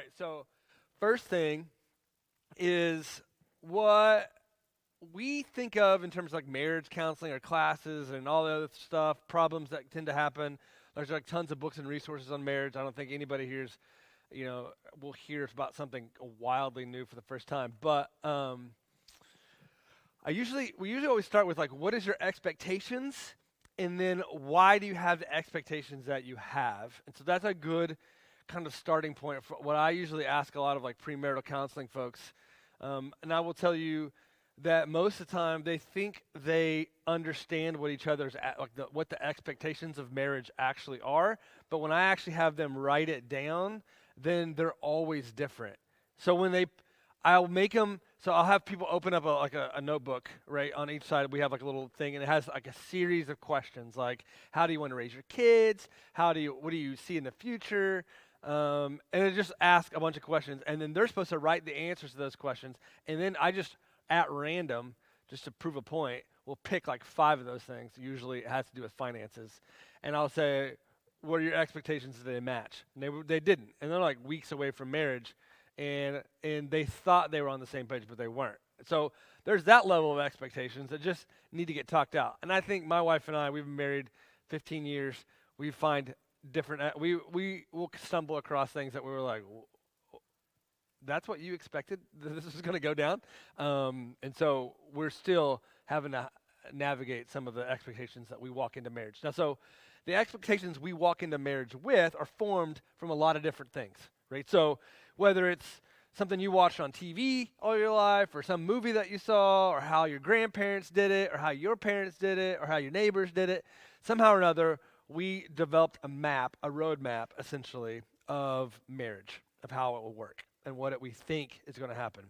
right, so first thing is what we think of in terms of like marriage counseling or classes and all the other stuff, problems that tend to happen. There's like tons of books and resources on marriage. I don't think anybody here's, will hear about something wildly new for the first time. But we usually always start with like, what is your expectations? And then why do you have the expectations that you have? And so that's a good kind of starting point for what I usually ask a lot of like premarital counseling folks. And I will tell you that most of the time they think they understand what each other's what the expectations of marriage actually are. But when I actually have them write it down, then they're always different. So I'll make them. So I'll have people open up a notebook, right? On each side, we have like a little thing, and it has like a series of questions, like how do you want to raise your kids? What do you see in the future? And it just asks a bunch of questions, and then they're supposed to write the answers to those questions, and then I just at random, just to prove a point, we'll pick like 5 of those things. Usually, it has to do with finances, and I'll say, "What are your expectations? Did they match?" And they didn't, and they're like weeks away from marriage. And they thought they were on the same page, but they weren't. So there's that level of expectations that just need to get talked out. And I think my wife and I, we've been married 15 years. We find different. We will stumble across things that we were like, "That's what you expected? This is going to go down." And so we're still having to navigate some of the expectations that we walk into marriage. Now, so the expectations we walk into marriage with are formed from a lot of different things, right? So whether it's something you watched on TV all your life, or some movie that you saw, or how your grandparents did it, or how your parents did it, or how your neighbors did it, somehow or another, we developed a roadmap, essentially, of marriage, of how it will work, and what we think is going to happen.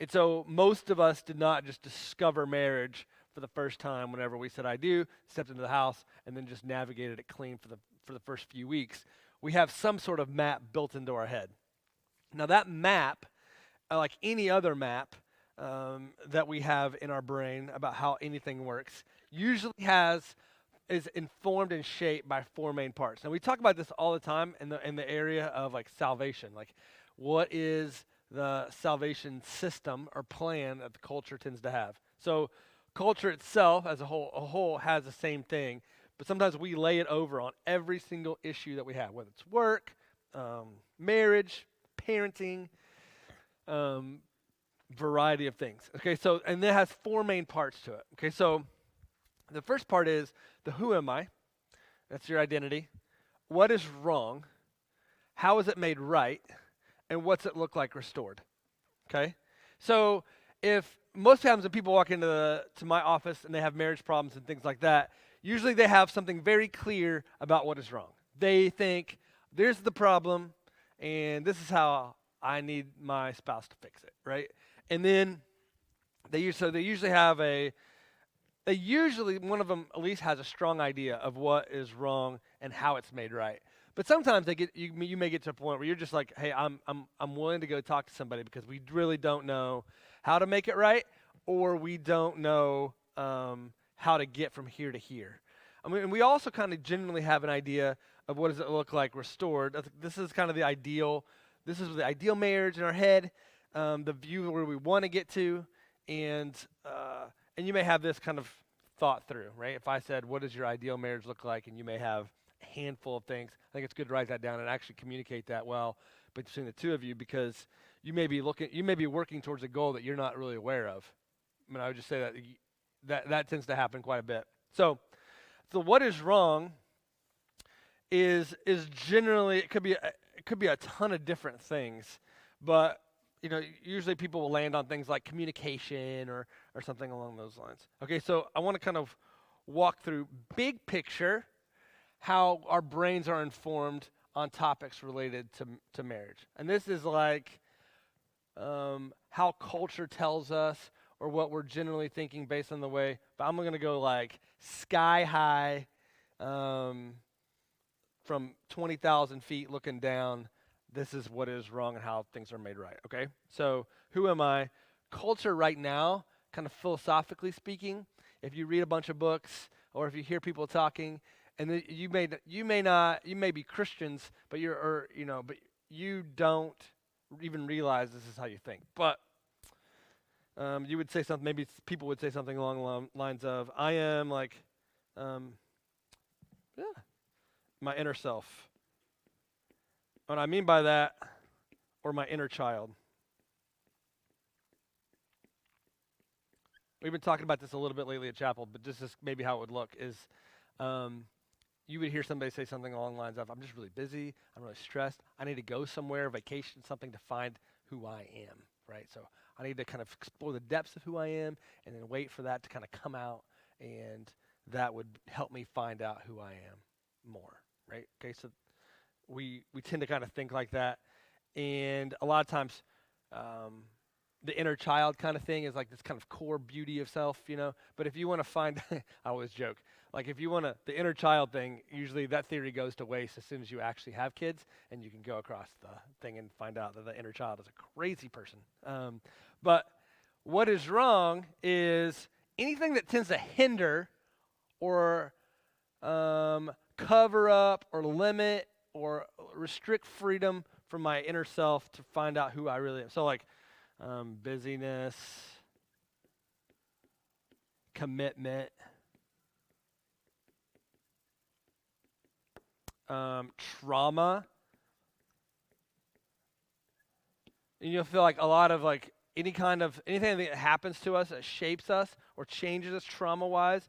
And so most of us did not just discover marriage for the first time whenever we said, "I do," stepped into the house, and then just navigated it clean for the first few weeks. We have some sort of map built into our head. Now that map, like any other map that we have in our brain about how anything works, usually is informed and shaped by 4 main parts. Now we talk about this all the time in the area of like salvation. Like, what is the salvation system or plan that the culture tends to have? So culture itself as a whole has the same thing, but sometimes we lay it over on every single issue that we have, whether it's work, marriage, parenting, variety of things. Okay, so, and it has 4 main parts to it. Okay, so the first part is the who am I? That's your identity. What is wrong? How is it made right? And what's it look like restored? Okay, so if most times when people walk into my office and they have marriage problems and things like that, usually they have something very clear about what is wrong. They think, there's the problem, and this is how I need my spouse to fix it, right? And then they usually one of them at least has a strong idea of what is wrong and how it's made right. But sometimes you may get to a point where you're just like, "Hey, I'm willing to go talk to somebody because we really don't know how to make it right, or we don't know how to get from here to here." I mean, and we also kind of genuinely have an idea of what does it look like restored. This is kind of the ideal. This is the ideal marriage in our head, the view where we want to get to, and you may have this kind of thought through, right? If I said, "What does your ideal marriage look like?" and you may have a handful of things, I think it's good to write that down and actually communicate that well between the two of you, because you may be working towards a goal that you're not really aware of. I mean, I would just say that tends to happen quite a bit. So what is wrong is generally it could be a ton of different things, but usually people will land on things like communication or something along those lines. Okay, so I want to kind of walk through big picture how our brains are informed on topics related to marriage, and this is like how culture tells us or what we're generally thinking based on the way. But I'm going to go like sky high. From 20,000 feet looking down, this is what is wrong and how things are made right, okay? So who am I? Culture right now, kind of philosophically speaking, if you read a bunch of books or if you hear people talking, and then you may be Christians, but you don't even realize this is how you think. But you would say something, maybe people would say something along the lines of, I am like, um, yeah, my inner self. What I mean by that, or my inner child. We've been talking about this a little bit lately at chapel, but this is maybe how it would look is um, you would hear somebody say something along the lines of, I'm just really busy, I'm really stressed, I need to go somewhere, vacation, something to find who I am, right? So I need to kind of explore the depths of who I am and then wait for that to kind of come out, and that would help me find out who I am more, right? Okay, so we tend to kind of think like that, and a lot of times the inner child kind of thing is like this kind of core beauty of self, you know. But if you want to find, I always joke, like if you want to, the inner child thing, usually that theory goes to waste as soon as you actually have kids, and you can go across the thing and find out that the inner child is a crazy person. But what is wrong is anything that tends to hinder or cover up or limit or restrict freedom from my inner self to find out who I really am. So like busyness, commitment, trauma. And you'll feel like a lot of like anything that happens to us that shapes us or changes us trauma-wise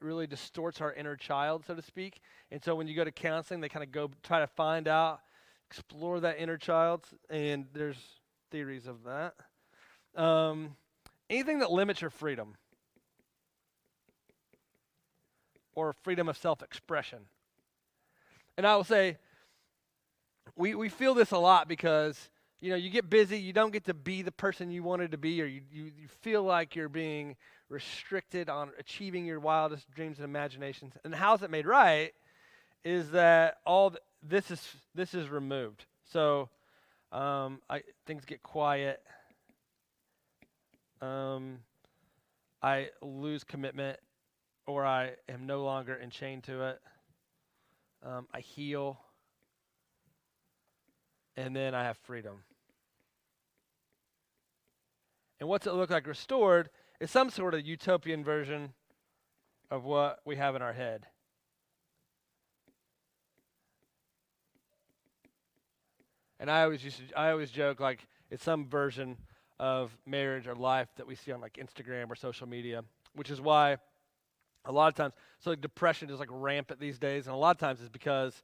really distorts our inner child, so to speak. And so when you go to counseling, they kind of go try to find out, explore that inner child, and there's theories of that. Anything that limits your freedom or freedom of self-expression. And I will say, we feel this a lot because, you know, you get busy, you don't get to be the person you wanted to be, or you feel like you're being restricted on achieving your wildest dreams and imaginations. And how's it made right is that this is removed. So things get quiet. I lose commitment, or I am no longer enchained to it. I heal, and then I have freedom. And what's it look like restored is some sort of utopian version of what we have in our head. And I always joke like it's some version of marriage or life that we see on like Instagram or social media, which is why a lot of times, so like depression is like rampant these days, and a lot of times it's because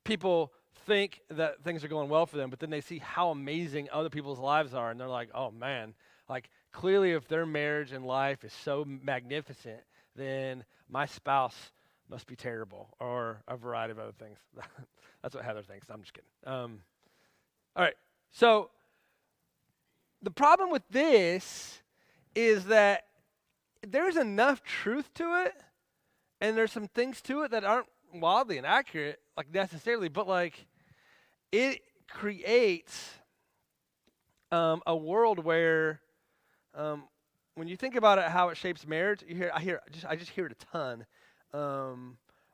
people think that things are going well for them, but then they see how amazing other people's lives are, and they're like, oh man, like clearly if their marriage and life is so magnificent, then my spouse must be terrible, or a variety of other things. That's what Heather thinks. I'm just kidding. All right, so the problem with this is that there's enough truth to it, and there's some things to it that aren't wildly inaccurate, like necessarily, but like it creates a world where when you think about it, how it shapes marriage, I just hear it a ton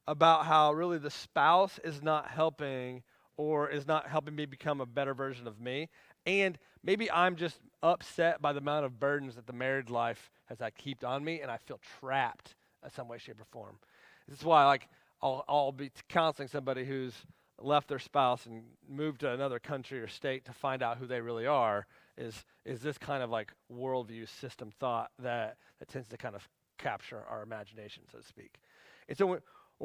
about how really the spouse is not helping me become a better version of me. And maybe I'm just upset by the amount of burdens that the married life has heaped on me, and I feel trapped in some way, shape, or form. This is why I'll be counseling somebody who's left their spouse and moved to another country or state to find out who they really are, is this kind of like worldview system thought that tends to kind of capture our imagination, so to speak. And so what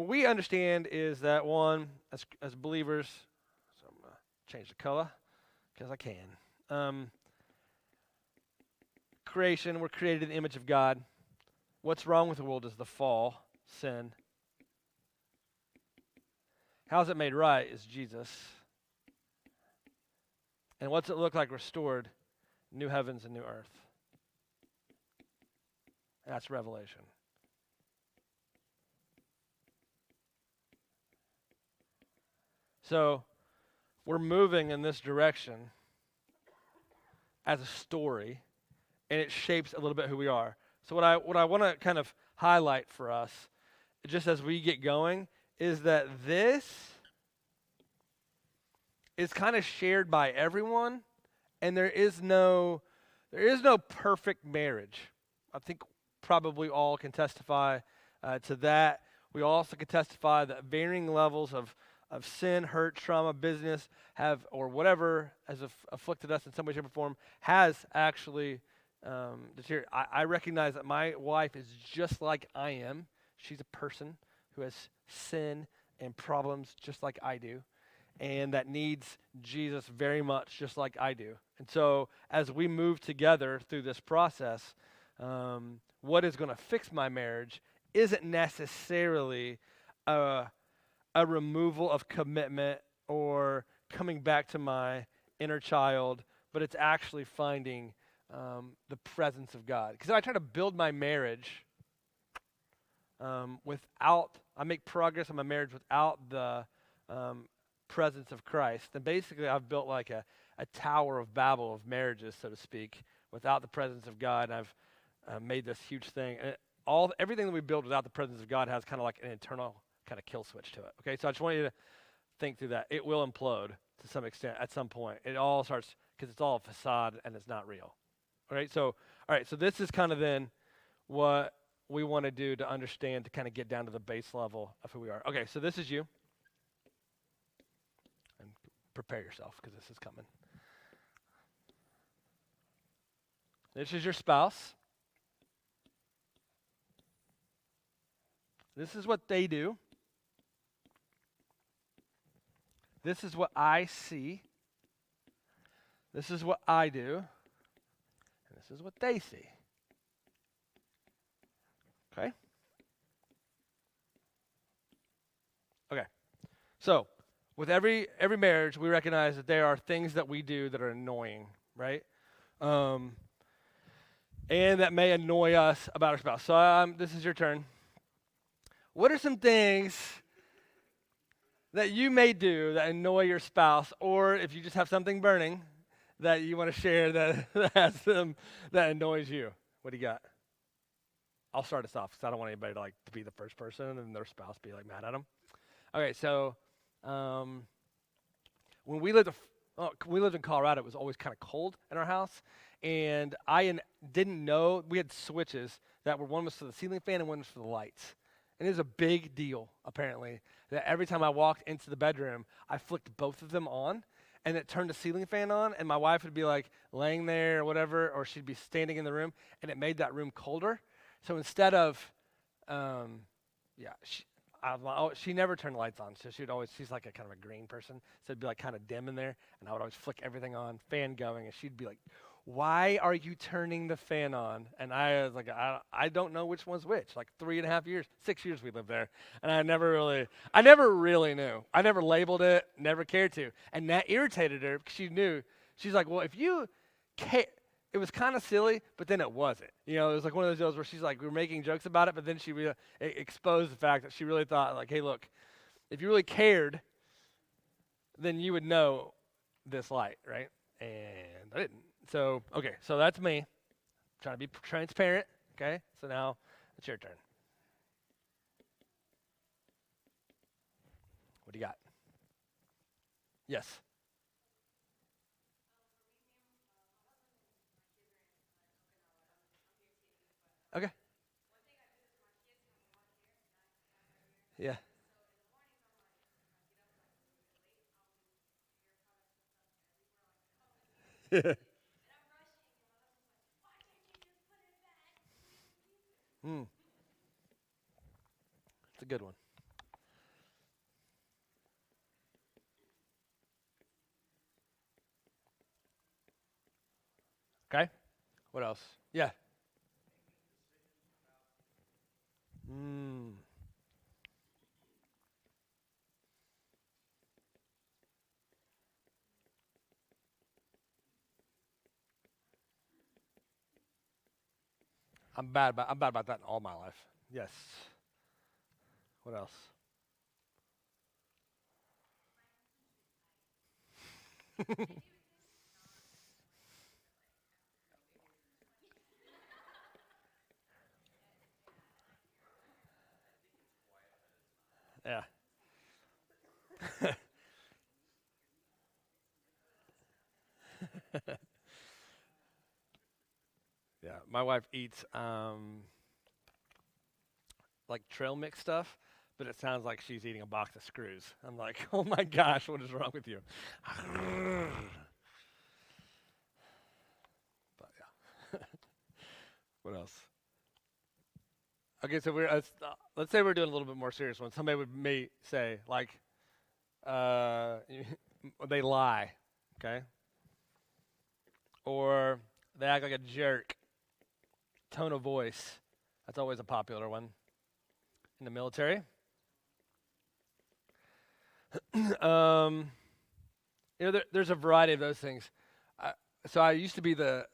we understand is that, one, as believers, so I'm going to change the color because I can. Creation, we're created in the image of God. What's wrong with the world is the fall, sin. How's it made right is Jesus. And what's it look like restored? New heavens and new earth. And that's Revelation. So we're moving in this direction as a story, and it shapes a little bit who we are. So what I want to kind of highlight for us, just as we get going, is that this is kind of shared by everyone, and there is no perfect marriage. I think probably all can testify to that. We also can testify that varying levels of sin, hurt, trauma, business or whatever has afflicted us in some way, shape, or form has actually deteriorated. I recognize that my wife is just like I am. She's a person who has sin and problems just like I do, and that needs Jesus very much just like I do. And so as we move together through this process, what is going to fix my marriage isn't necessarily a removal of commitment or coming back to my inner child, but it's actually finding the presence of God. Because if I try to build my marriage I make progress on my marriage without the presence of Christ, then basically I've built like a Tower of Babel of marriages, so to speak, without the presence of God. And I've made this huge thing. And everything that we build without the presence of God has kind of like an internal kind of kill switch to it. Okay, so I just want you to think through that. It will implode to some extent at some point. It all starts because it's all a facade and it's not real. All right, so this is kind of then what we want to do to understand, to kind of get down to the base level of who we are. Okay, so this is you. And prepare yourself because this is coming. This is your spouse. This is what they do. This is what I see. This is what I do. And this is what they see. Okay? Okay. So, with every marriage, we recognize that there are things that we do that are annoying, right? And that may annoy us about our spouse. So, this is your turn. What are some things that you may do that annoy your spouse, or if you just have something burning that you want to share that annoys you? What do you got? I'll start us off because I don't want anybody to be the first person and their spouse be mad at them. Okay, so when we lived in Colorado, it was always kind of cold in our house, and I didn't know we had switches that one was for the ceiling fan and one was for the lights. And it was a big deal, apparently, that every time I walked into the bedroom, I flicked both of them on, and it turned the ceiling fan on, and my wife would be laying there or whatever, or she'd be standing in the room, and it made that room colder. So instead of, she never turned the lights on, so she's like a kind of a green person, so it'd be kind of dim in there, and I would always flick everything on, fan going, and she'd be like, "Why are you turning the fan on?" And I was like, I don't know which one's which. 3.5 years, 6 years we lived there, and I never really knew. I never labeled it, never cared to, and that irritated her because she knew. She's like, "Well, if you care." It was kind of silly, but then it wasn't. It was one of those deals where she's we were making jokes about it, but then she exposed the fact that she really thought, hey, look, if you really cared, then you would know this light, right? And I didn't. So, okay, so that's me. Trying to be transparent, okay? So now it's your turn. What do you got? Yes. Okay. Yeah. Hmm. It's a good one. Okay. What else? Yeah. Mm. I'm bad about that in all my life. Yes. What else? Yeah. Yeah, my wife eats like trail mix stuff, but it sounds like she's eating a box of screws. I'm like, oh my gosh, what is wrong with you? But yeah, what else? Okay, so let's say we're doing a little bit more serious one. Somebody may say like, uh, they lie, okay, or they act like a jerk. Tone of voice. That's always a popular one in the military. um, there's a variety of those things. So I used to be a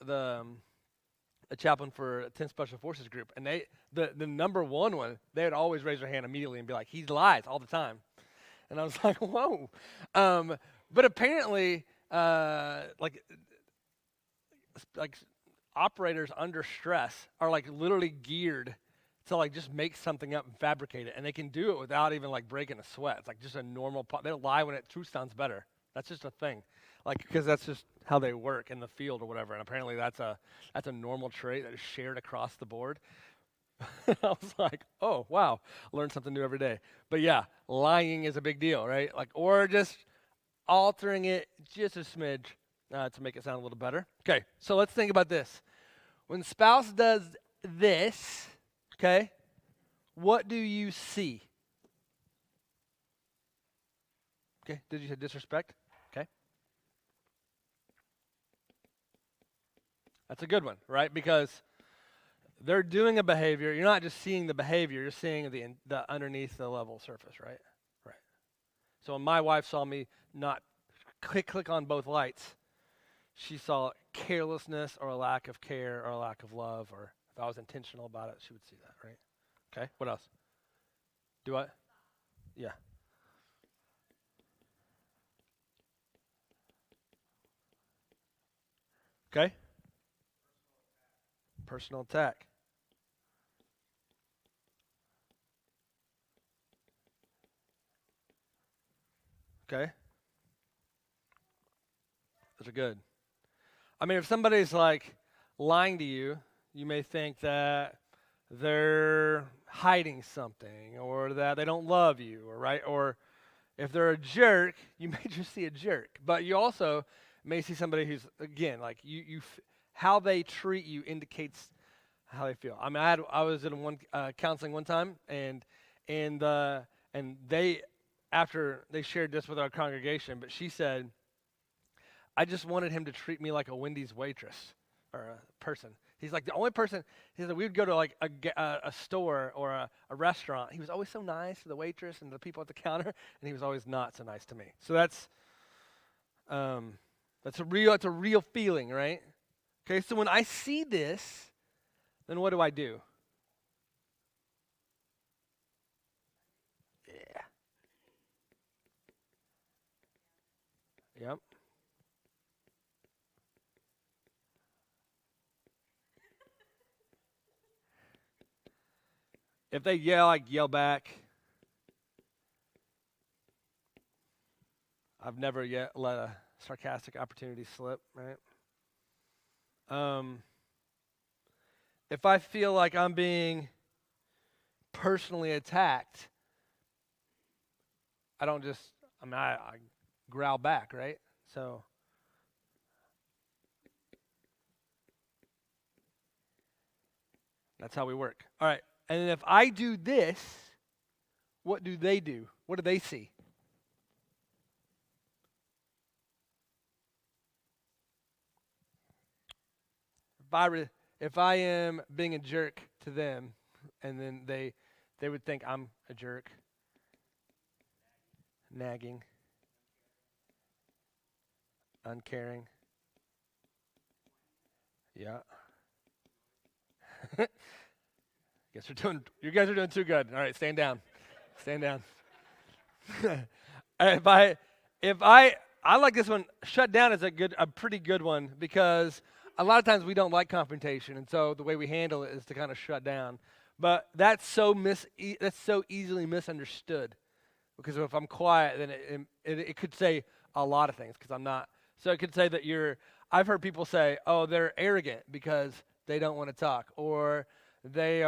chaplain for a 10 Special Forces group, and the number one, they would always raise their hand immediately and be like, he lies all the time. And I was like, whoa. But apparently, like operators under stress are like literally geared to like just make something up and fabricate it, and they can do it without even like breaking a sweat. It's like just a normal. They don't lie when truth sounds better. That's just a thing, like because that's just how they work in the field or whatever. And apparently that's a normal trait that is shared across the board. I was like, oh wow, learn something new every day. But yeah, lying is a big deal, right? Like or just altering it just a smidge to make it sound a little better. Okay, so let's think about this. When spouse does this, okay, what do you see? Okay, did you say disrespect? Okay. That's a good one, right? Because they're doing a behavior. You're not just seeing the behavior, you're seeing the underneath the level surface, right? Right. So when my wife saw me not click on both lights, she saw carelessness or a lack of care or a lack of love, or if I was intentional about it, she would see that, right? Okay, what else? Do what? Yeah. Okay. Personal attack. Okay. Those are good. I mean, if somebody's like lying to you, you may think that they're hiding something or that they don't love you, or right? Or if they're a jerk, you may just see a jerk. But you also may see somebody who's, again, like how they treat you indicates how they feel. I mean, I was in one counseling one time, and they after they shared this with our congregation, but she said, I just wanted him to treat me like a Wendy's waitress or a person. He's like the only person. He said we would go to like a store or a restaurant. He was always so nice to the waitress and the people at the counter, and he was always not so nice to me. So that's a real feeling, right? Okay, so when I see this, then what do I do? Yeah. Yep. If they yell, I yell back. I've never yet let a sarcastic opportunity slip, right? Um, if I feel like I'm being personally attacked, I don't just, I growl back, right? So that's how we work. All right. And then if I do this, what do they do? What do they see? If I am being a jerk to them, and then they would think I'm a jerk, nagging, uncaring. Yeah. You guys are doing too good. All right, stand down. Stand down. if I if I like this one. Shut down is a pretty good one because a lot of times we don't like confrontation, and so the way we handle it is to kind of shut down. But that's so easily misunderstood because if I'm quiet, then it could say a lot of things because I'm not. So it could say that I've heard people say, oh, they're arrogant because they don't want to talk, or they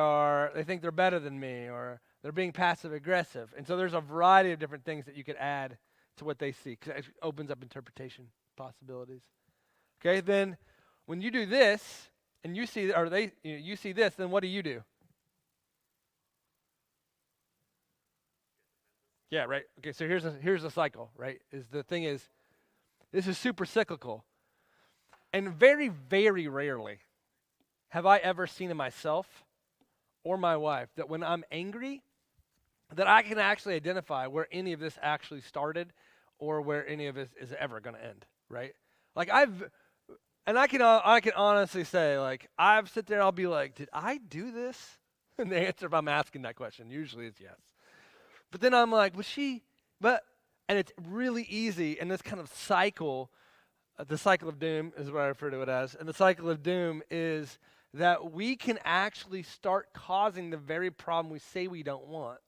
think they're better than me, or they're being passive aggressive. And so there's a variety of different things that you could add to what they see, because it opens up interpretation possibilities. Okay, then when you do this, and you see, or you see this, then what do? Yeah, right. Okay, so here's a cycle, right? This is super cyclical, and very, very rarely have I ever seen in myself or my wife that when I'm angry, that I can actually identify where any of this actually started, or where any of this is ever going to end, right? Like I can honestly say, like, I've sit there, I'll be like, did I do this? And the answer, if I'm asking that question, usually is yes. But then I'm like, and it's really easy in this kind of cycle. The cycle of doom is what I refer to it as. And the cycle of doom is that we can actually start causing the very problem we say we don't want.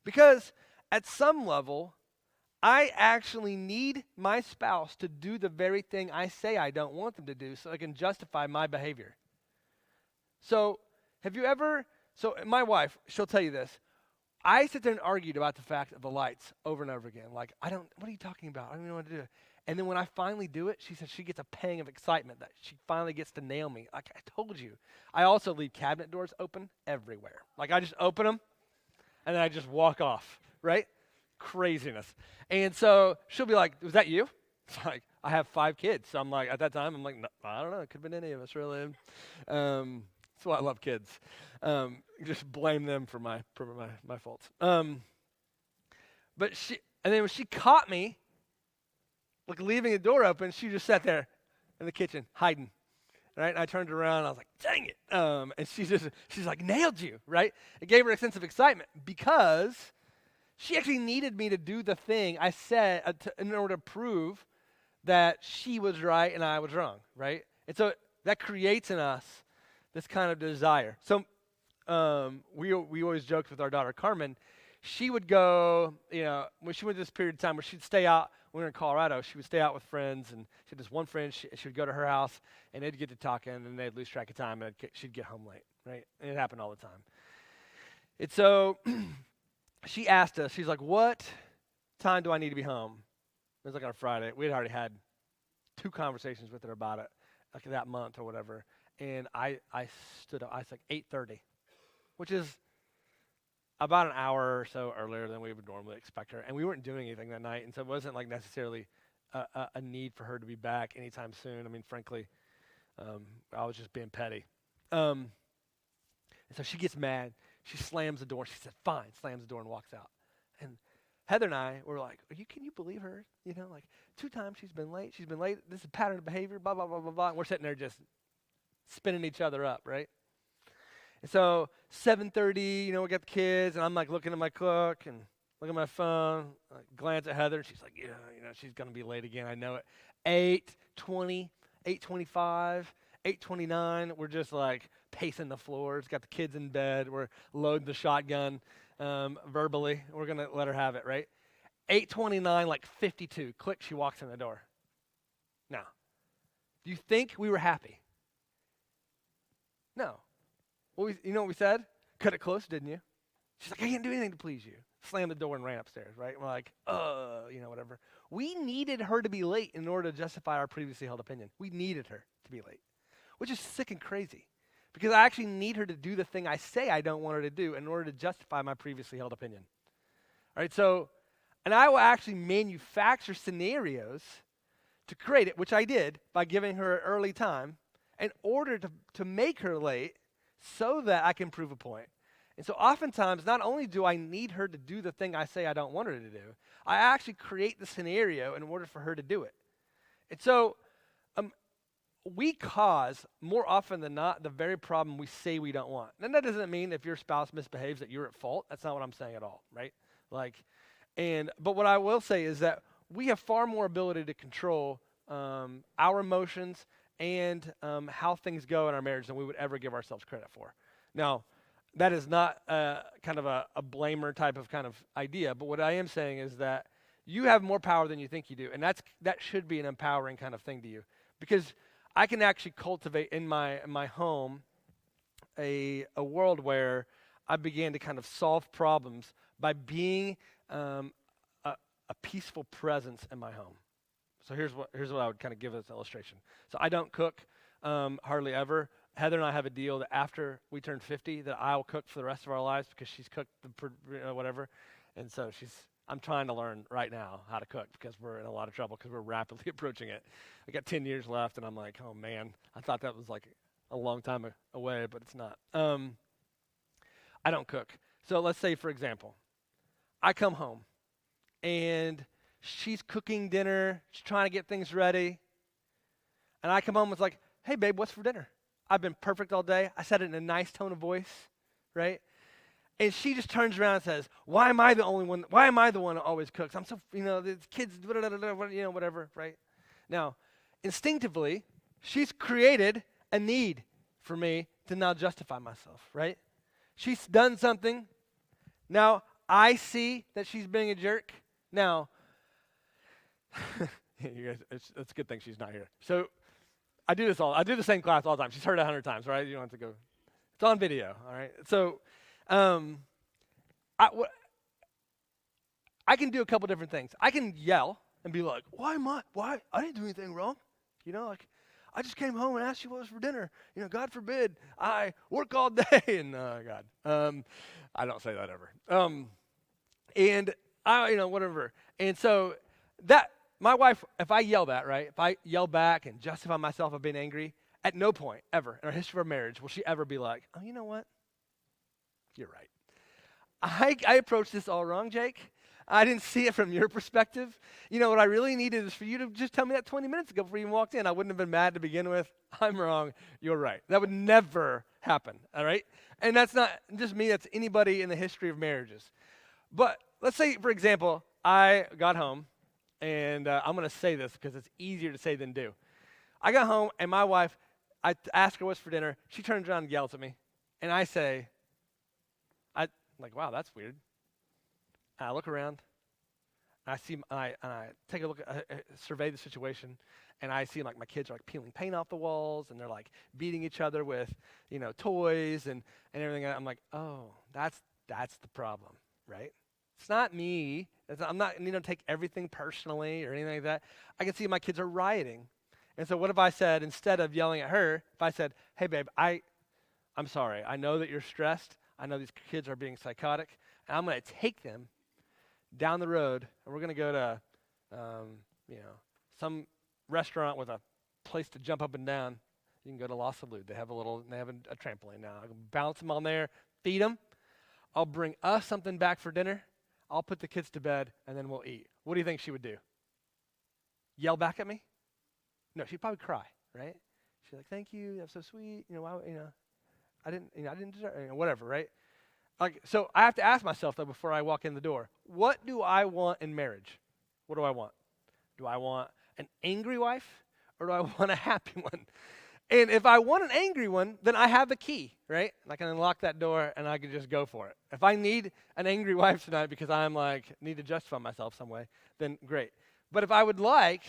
Because at some level, I actually need my spouse to do the very thing I say I don't want them to do so I can justify my behavior. So my wife, she'll tell you this. I sit there and argued about the fact of the lights over and over again. Like, what are you talking about? I don't even know what to do. And then when I finally do it, she says she gets a pang of excitement that she finally gets to nail me. Like I told you. I also leave cabinet doors open everywhere. Like I just open them and then I just walk off, right? Craziness. And so she'll be like, was that you? It's like, I have 5 kids. So I'm like, at that time, I'm like, no, I don't know. It could have been any of us, really. That's why I love kids. Just blame them for my faults. But then when she caught me, like leaving the door open, she just sat there in the kitchen hiding, right? And I turned around, and I was like, dang it. And she's like, nailed you, right? It gave her a sense of excitement because she actually needed me to do the thing I said in order to prove that she was right and I was wrong, right? And so that creates in us this kind of desire. So we always joked with our daughter Carmen. She would go, when she went this period of time where she'd stay out. When we were in Colorado, she would stay out with friends, and she had this one friend. She would go to her house, and they'd get to talking, and they'd lose track of time, and she'd get home late, right? And it happened all the time. And so she asked us, she's like, what time do I need to be home? It was like on a Friday. We had already had 2 conversations with her about it, like that month or whatever. And I stood up. I was like 8:30, which is about an hour or so earlier than we would normally expect her. And we weren't doing anything that night, and so it wasn't like necessarily a need for her to be back anytime soon. I mean, frankly, I was just being petty. And so she gets mad. She slams the door. She said, fine, slams the door and walks out. And Heather and I were like, can you believe her? Like 2 times she's been late. She's been late. This is a pattern of behavior, blah, blah, blah, blah, blah. And we're sitting there just spinning each other up, right? And so 7:30, we got the kids, and I'm like looking at my clock and looking at my phone, glance at Heather, and she's like, she's going to be late again. I know it. 8:20, 8:25, 8:29, we're just like pacing the floors, got the kids in bed, we're loading the shotgun verbally. We're going to let her have it, right? 8:29, like 52, click, she walks in the door. Now, do you think we were happy? No. You know what we said? Cut it close, didn't you? She's like, I can't do anything to please you. Slammed the door and ran upstairs, right? We're like, whatever. We needed her to be late in order to justify our previously held opinion. We needed her to be late, which is sick and crazy because I actually need her to do the thing I say I don't want her to do in order to justify my previously held opinion. All right, so, and I will actually manufacture scenarios to create it, which I did by giving her an early time in order to make her late so that I can prove a point. And so oftentimes, not only do I need her to do the thing I say I don't want her to do, I actually create the scenario in order for her to do it. And so we cause, more often than not, the very problem we say we don't want. And that doesn't mean if your spouse misbehaves that you're at fault. That's not what I'm saying at all, right? But what I will say is that we have far more ability to control our emotions and how things go in our marriage than we would ever give ourselves credit for. Now, that is not kind of a blamer type of kind of idea, but what I am saying is that you have more power than you think you do, and that should be an empowering kind of thing to you. because I can actually cultivate in my home a world where I began to kind of solve problems by being a, a peaceful presence in my home. So here's what I would kind of give as an illustration. So I don't cook hardly ever. Heather and I have a deal that after we turn 50, that I'll cook for the rest of our lives because she's cooked whatever, and so I'm trying to learn right now how to cook because we're in a lot of trouble because we're rapidly approaching it. I got 10 years left, and I'm like, oh man, I thought that was like a long time away, but it's not. I don't cook. So let's say, for example, I come home, and she's cooking dinner. She's trying to get things ready. And I come home and it's like, hey, babe, what's for dinner? I've been perfect all day. I said it in a nice tone of voice, right? And she just turns around and says, why am I the only one? Why am I the one who always cooks? I'm so, the kids, whatever, right? Now, instinctively, she's created a need for me to now justify myself, right? She's done something. Now, I see that she's being a jerk. Now, you guys, it's a good thing she's not here. So I do the same class all the time. She's heard it 100 times, right? You don't have to go. It's on video, all right? So I can do a couple different things. I can yell and be like, why? I didn't do anything wrong. Like, I just came home and asked you what was for dinner. God forbid I work all day. And God, I don't say that ever. And I, whatever. And so that, my wife, if I yell that, right, if I yell back and justify myself of being angry, at no point ever in our history of our marriage will she ever be like, oh, you know what? You're right. I approached this all wrong, Jake. I didn't see it from your perspective. What I really needed is for you to just tell me that 20 minutes ago before you walked in. I wouldn't have been mad to begin with. I'm wrong. You're right. That would never happen, all right? And that's not just me. That's anybody in the history of marriages. But let's say, for example, I got home, and I'm going to say this because it's easier to say than do. I got home, and my wife, I asked her what's for dinner. She turns around and yells at me. And I say, I'm like, wow, that's weird. And I look around, and I take a look, survey the situation, and I see like my kids are like peeling paint off the walls, and they're like beating each other with, toys and everything. I'm like, oh, that's the problem, right? It's not me. I'm not, take everything personally or anything like that. I can see my kids are rioting. And so what if I said, instead of yelling at her, if I said, hey, babe, I'm sorry. I know that you're stressed. I know these kids are being psychotic. And I'm going to take them down the road, and we're going to go to, some restaurant with a place to jump up and down. You can go to La Salud. They have a trampoline now. I can bounce them on there, feed them. I'll bring us something back for dinner. I'll put the kids to bed, and then we'll eat. What do you think she would do? Yell back at me? No, she'd probably cry, right? She's like, "Thank you, that's so sweet. I didn't deserve, whatever, right?" Like, so I have to ask myself though before I walk in the door, what do I want in marriage? What do I want? Do I want an angry wife, or do I want a happy one? And if I want an angry one, then I have the key, right? I can unlock that door and I can just go for it. If I need an angry wife tonight because I'm need to justify myself some way, then great. But if I would like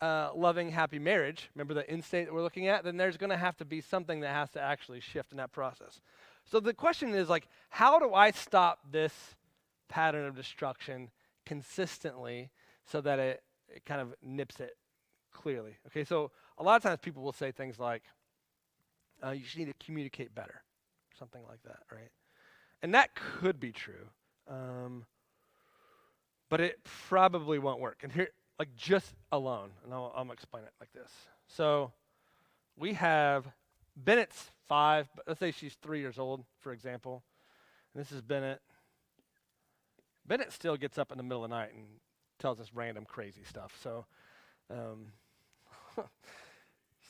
loving, happy marriage, remember the end state that we're looking at, then there's going to have to be something that has to actually shift in that process. So the question is how do I stop this pattern of destruction consistently so that it kind of nips it clearly? Okay, so a lot of times people will say things like, you just need to communicate better, something like that, right? And that could be true, but it probably won't work. And here, just alone, and I'm going to explain it like this. So we have, Bennett's 5, but let's say she's 3 years old, for example, and this is Bennett. Bennett still gets up in the middle of the night and tells us random crazy stuff. So it's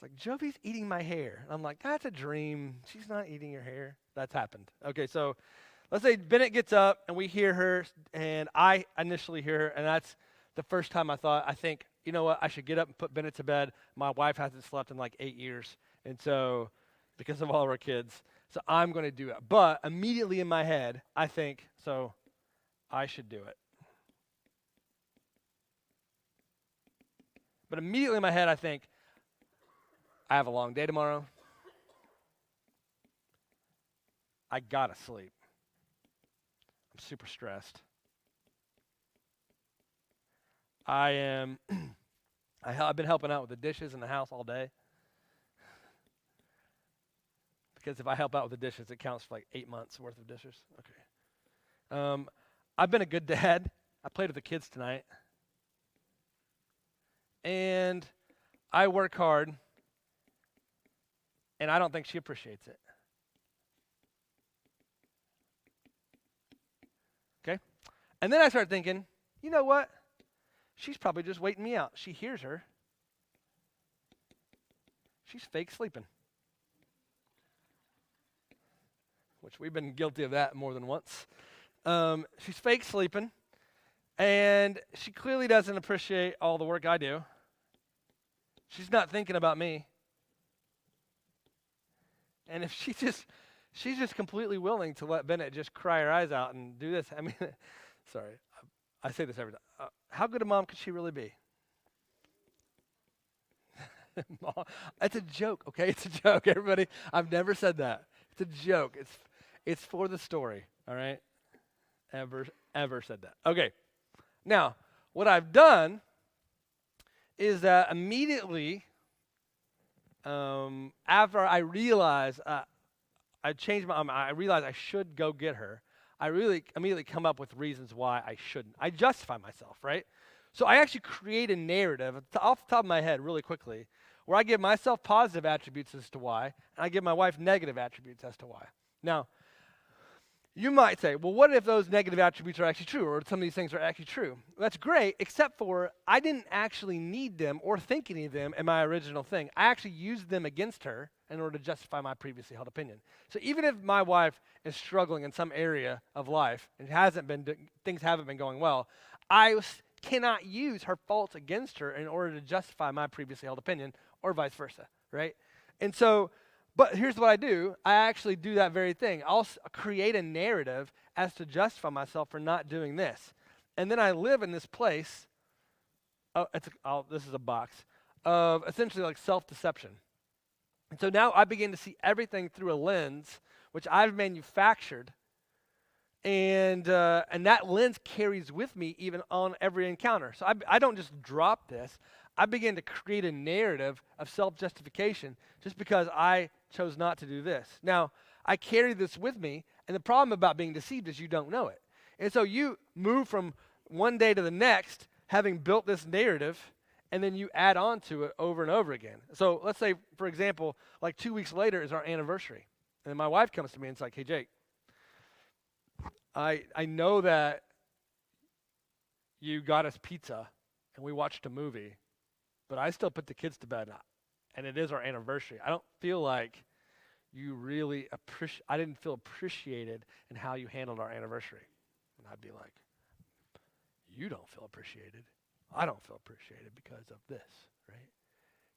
like, Jovi's eating my hair. I'm like, that's a dream. She's not eating your hair. That's happened. Okay, so let's say Bennett gets up and we hear her, and I initially hear her, and that's the first time I think, you know what, I should get up and put Bennett to bed. My wife hasn't slept in 8 years, and so, because of all of our kids, so I'm going to do it. But immediately in my head, I think, so I should do it. But immediately in my head, I think, I have a long day tomorrow. I gotta sleep. I'm super stressed. I've been helping out with the dishes in the house all day. Because if I help out with the dishes, it counts for like 8 months worth of dishes. Okay. I've been a good dad. I played with the kids tonight. And I work hard, and I don't think she appreciates it. Okay? And then I start thinking, you know what? She's probably just waiting me out. She hears her. She's fake sleeping. Which we've been guilty of that more than once. She's fake sleeping, and she clearly doesn't appreciate all the work I do. She's not thinking about me. And if she's just completely willing to let Bennett just cry her eyes out and do this. I mean, sorry, I say this every time. How good a mom could she really be? Mom, it's a joke, okay? It's a joke, everybody. I've never said that. It's a joke. It's for the story, all right? Ever said that. Okay. Now, what I've done is that immediately after I realize I realize I should go get her, I really immediately come up with reasons why I shouldn't. I justify myself, right? So I actually create a narrative off the top of my head really quickly where I give myself positive attributes as to why, and I give my wife negative attributes as to why. Now, you might say, well, what if those negative attributes are actually true, or some of these things are actually true? Well, that's great, except for I didn't actually need them or think any of them in my original thing. I actually used them against her in order to justify my previously held opinion. So even if my wife is struggling in some area of life and things haven't been going well, I cannot use her faults against her in order to justify my previously held opinion, or vice versa, right? And so, but here's what I do. I actually do that very thing. I'll create a narrative as to justify myself for not doing this. And then I live in this place, this is a box, of essentially like self-deception. And so now I begin to see everything through a lens which I've manufactured, and that lens carries with me even on every encounter. So I don't just drop this. I begin to create a narrative of self-justification just because I chose not to do this. Now, I carry this with me, and the problem about being deceived is you don't know it. And so you move from one day to the next having built this narrative, and then you add on to it over and over again. So let's say, for example, like 2 weeks later is our anniversary. And then my wife comes to me and it's like, hey, Jake, I know that you got us pizza and we watched a movie, but I still put the kids to bed, and it is our anniversary. I don't feel like you really I didn't feel appreciated in how you handled our anniversary. And I'd be like, you don't feel appreciated. I don't feel appreciated because of this, right?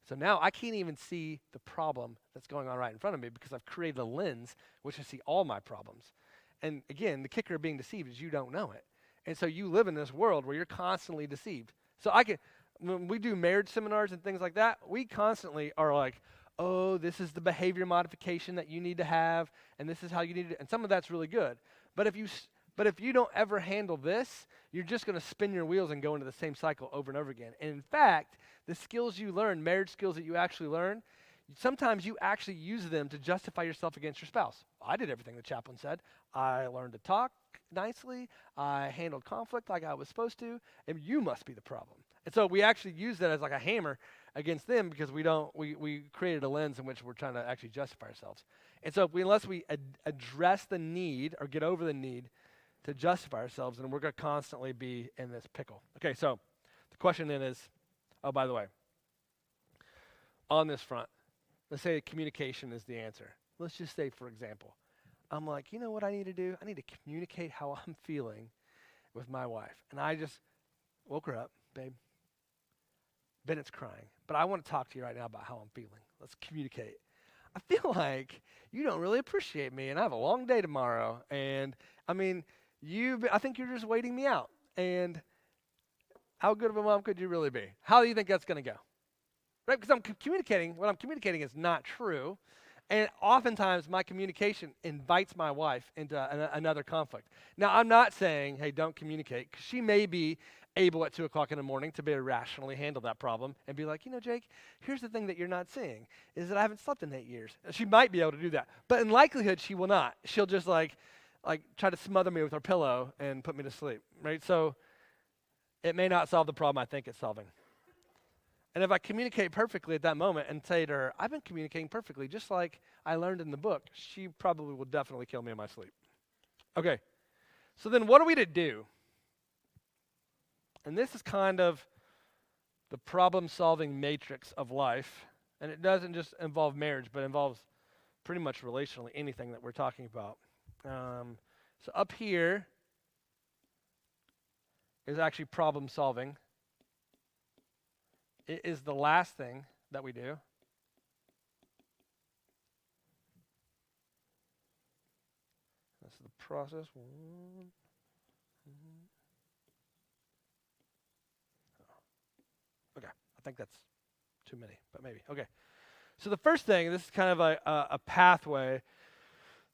So now I can't even see the problem that's going on right in front of me because I've created a lens which I see all my problems. And again, the kicker of being deceived is you don't know it. And so you live in this world where you're constantly deceived. So when we do marriage seminars and things like that, we constantly are like, oh, this is the behavior modification that you need to have, and this is how you need to, and some of that's really good. But if you don't ever handle this, you're just going to spin your wheels and go into the same cycle over and over again. And in fact, the skills you learn, marriage skills that you actually learn, sometimes you actually use them to justify yourself against your spouse. I did everything the chaplain said. I learned to talk nicely. I handled conflict like I was supposed to, and you must be the problem. And so we actually use that as like a hammer against them because we created a lens in which we're trying to actually justify ourselves. And so unless we address the need or get over the need to justify ourselves, then we're going to constantly be in this pickle. Okay, so the question then is, oh, by the way, on this front, let's say communication is the answer. Let's just say, for example, I'm like, you know what I need to do? I need to communicate how I'm feeling with my wife. And I just woke her up, babe. Bennett's crying, but I want to talk to you right now about how I'm feeling. Let's communicate. I feel like you don't really appreciate me, and I have a long day tomorrow. And I mean, I think you're just waiting me out. And how good of a mom could you really be? How do you think that's going to go? right? Because what I'm communicating is not true. And oftentimes my communication invites my wife into another conflict. Now, I'm not saying, hey, don't communicate, because she may be able at 2 o'clock in the morning to be rationally handle that problem and be like, Jake, here's the thing that you're not seeing, is that I haven't slept in 8 years. She might be able to do that. But in likelihood, she will not. She'll just like try to smother me with her pillow and put me to sleep, right? So it may not solve the problem I think it's solving. And if I communicate perfectly at that moment and say to her, I've been communicating perfectly, just like I learned in the book, she probably will definitely kill me in my sleep. Okay, so then what are we to do? And this is kind of the problem-solving matrix of life. And it doesn't just involve marriage, but involves pretty much relationally anything that we're talking about. So up here is actually problem-solving. It is the last thing that we do. This is the process. Okay, I think that's too many, but maybe. Okay, so the first thing, this is kind of a pathway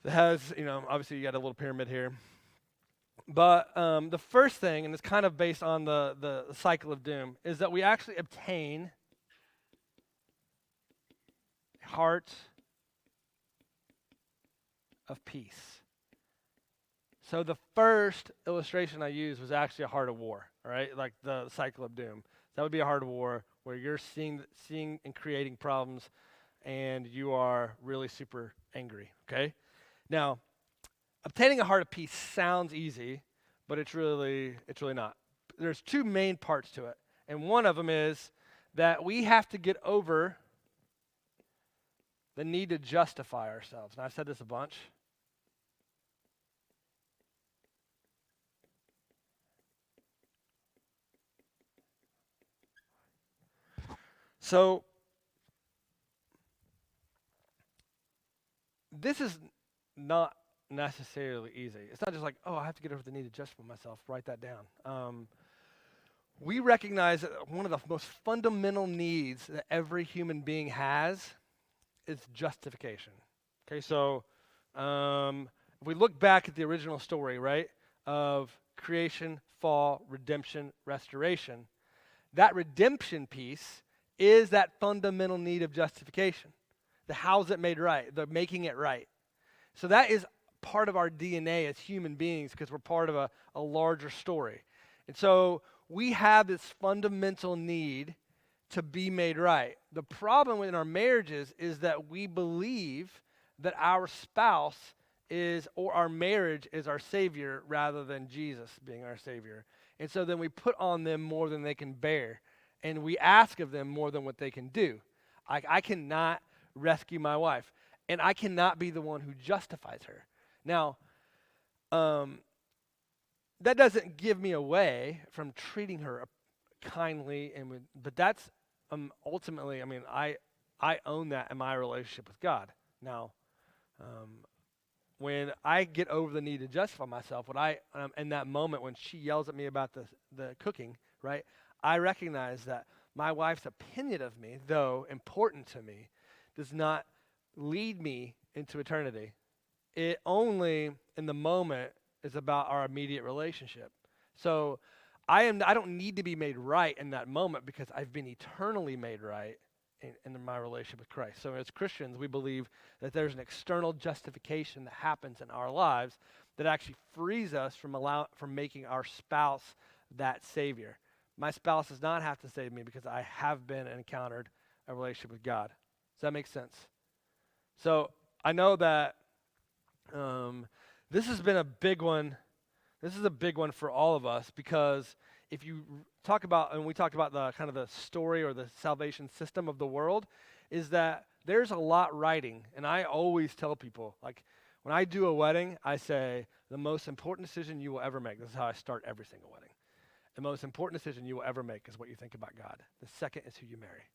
that has, obviously you got a little pyramid here. But the first thing, and it's kind of based on the cycle of doom, is that we actually obtain a heart of peace. So the first illustration I used was actually a heart of war, all right? Like the cycle of doom. That would be a heart of war where you're seeing and creating problems and you are really super angry, okay? Now, obtaining a heart of peace sounds easy, but it's really not. There's two main parts to it. And one of them is that we have to get over the need to justify ourselves. And I've said this a bunch. So this is not necessarily easy. It's not just like, oh, I have to get over the need to justify myself. Write that down. We recognize that one of the most fundamental needs that every human being has is justification. Okay, so if we look back at the original story, right, of creation, fall, redemption, restoration, that redemption piece is that fundamental need of justification. The how's it made right, the making it right. So that is part of our DNA as human beings because we're part of a larger story. And so we have this fundamental need to be made right. The problem in our marriages is that we believe that our spouse is, or our marriage is our Savior rather than Jesus being our Savior. And so then we put on them more than they can bear. And we ask of them more than what they can do. I cannot rescue my wife. And I cannot be the one who justifies her. Now, that doesn't give me away from treating her kindly, but that's ultimately, I own that in my relationship with God. Now, when I get over the need to justify myself, in that moment when she yells at me about the cooking, right, I recognize that my wife's opinion of me, though important to me, does not lead me into eternity. It only, in the moment, is about our immediate relationship. So I don't need to be made right in that moment because I've been eternally made right in my relationship with Christ. So as Christians, we believe that there's an external justification that happens in our lives that actually frees us from making our spouse that Savior. My spouse does not have to save me because I have been and encountered a relationship with God. Does that make sense? So I know that this has been a big one. This is a big one for all of us because if you talk about, and we talked about the kind of the story or the salvation system of the world, is that there's a lot riding. And I always tell people, like when I do a wedding, I say the most important decision you will ever make. This is how I start every single wedding. The most important decision you will ever make is what you think about God. The second is who you marry.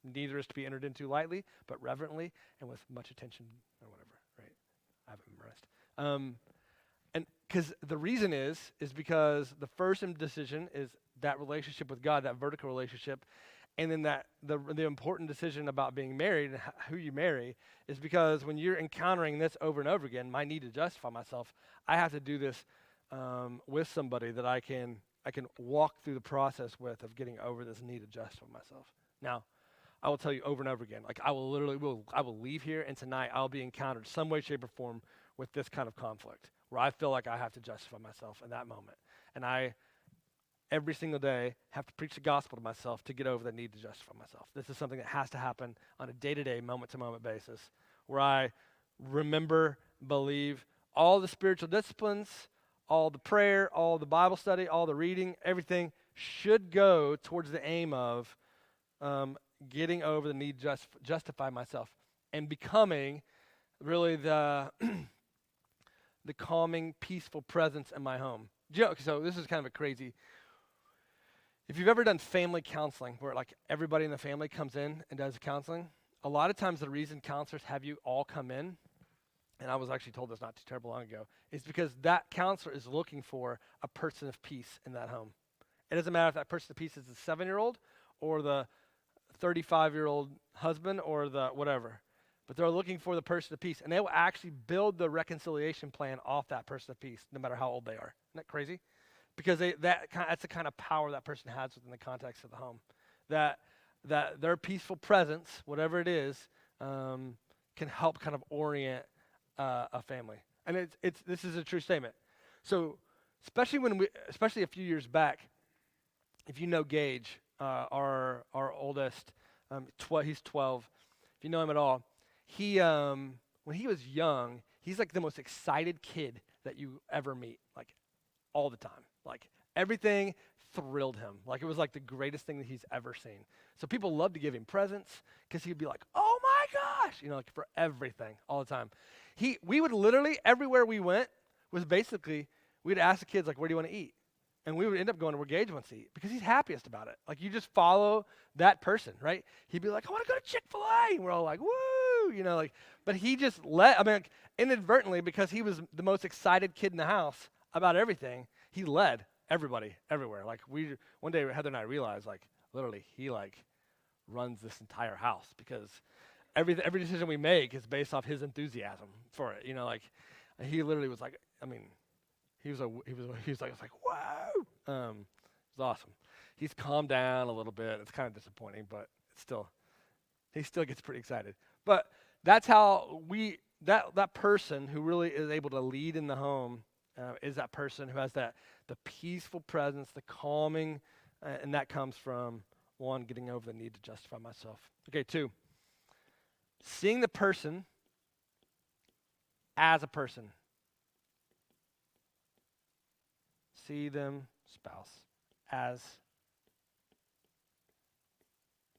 Neither is to be entered into lightly, but reverently and with much attention or whatever, right? I haven't memorized. And because the reason is because the first decision is that relationship with God, that vertical relationship, And then the important decision about being married and who you marry is because when you're encountering this over and over again, my need to justify myself, I have to do this with somebody that I can walk through the process with of getting over this need to justify myself. Now, I will tell you over and over again, like I will leave here and tonight I'll be encountered some way, shape, or form with this kind of conflict where I feel like I have to justify myself in that moment. And I every single day have to preach the gospel to myself to get over the need to justify myself. This is something that has to happen on a day-to-day, moment-to-moment basis where I remember, believe all the spiritual disciplines, all the prayer, all the Bible study, all the reading, everything should go towards the aim of getting over the need to justify myself and becoming really the the calming, peaceful presence in my home. So this is kind of a crazy. If you've ever done family counseling, where like everybody in the family comes in and does counseling, a lot of times the reason counselors have you all come in, and I was actually told this not too terrible long ago, is because that counselor is looking for a person of peace in that home. It doesn't matter if that person of peace is the 7-year-old or the 35-year-old husband or the whatever, but they're looking for the person of peace, and they will actually build the reconciliation plan off that person of peace, no matter how old they are. Isn't that crazy? Because that's the kind of power that person has within the context of the home. That their peaceful presence, whatever it is, can help kind of orient a family. And this is a true statement. So especially a few years back, if you know Gage, our oldest, he's 12. If you know him at all, he when he was young, he's like the most excited kid that you ever meet, like all the time. Like everything thrilled him. Like it was like the greatest thing that he's ever seen. So people loved to give him presents because he'd be like, "Oh my gosh," like for everything all the time. We would literally everywhere we went was basically we'd ask the kids like, "Where do you want to eat?" And we would end up going to where Gage wants to eat because he's happiest about it. Like you just follow that person, right? He'd be like, "I want to go to Chick-fil-A," and we're all like, "Woo!" But he just inadvertently, because he was the most excited kid in the house about everything, he led everybody everywhere. Like one day Heather and I realized, like literally, he like runs this entire house because every decision we make is based off his enthusiasm for it. Like he literally was like, he was like, "Whoa!" It was awesome. He's calmed down a little bit. It's kind of disappointing, but he still gets pretty excited. But that's how that person who really is able to lead in the home is that person who has the peaceful presence, the calming, and that comes from, 1, getting over the need to justify myself. Okay, 2, seeing the person as a person. See them, spouse, as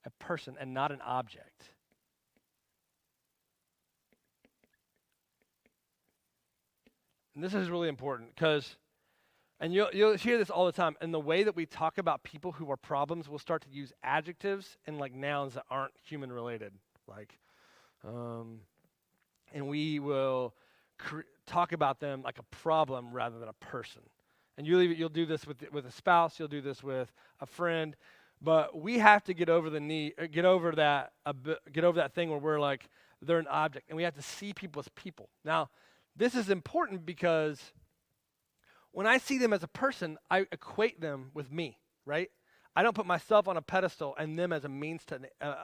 a person and not an object. And this is really important because, and you'll hear this all the time, in the way that we talk about people who are problems, we'll start to use adjectives and like nouns that aren't human related. Like, and we will talk about them like a problem rather than a person. And you'll do this with a spouse, you'll do this with a friend, but we have to get over that thing where we're like, they're an object, and we have to see people as people. Now, this is important because when I see them as a person, I equate them with me, right? I don't put myself on a pedestal and them as a means to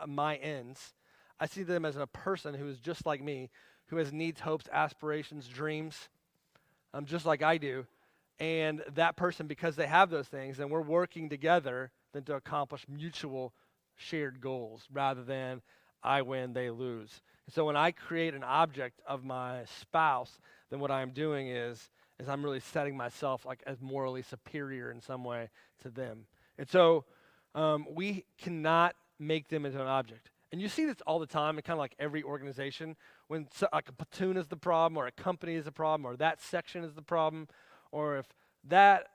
my ends. I see them as a person who is just like me, who has needs, hopes, aspirations, dreams, just like I do. And that person, because they have those things, and we're working together then to accomplish mutual shared goals rather than I win, they lose. And so when I create an object of my spouse, then what I'm doing is I'm really setting myself like as morally superior in some way to them. And so we cannot make them into an object. And you see this all the time in kind of like every organization when like a platoon is the problem, or a company is the problem, or that section is the problem, or if that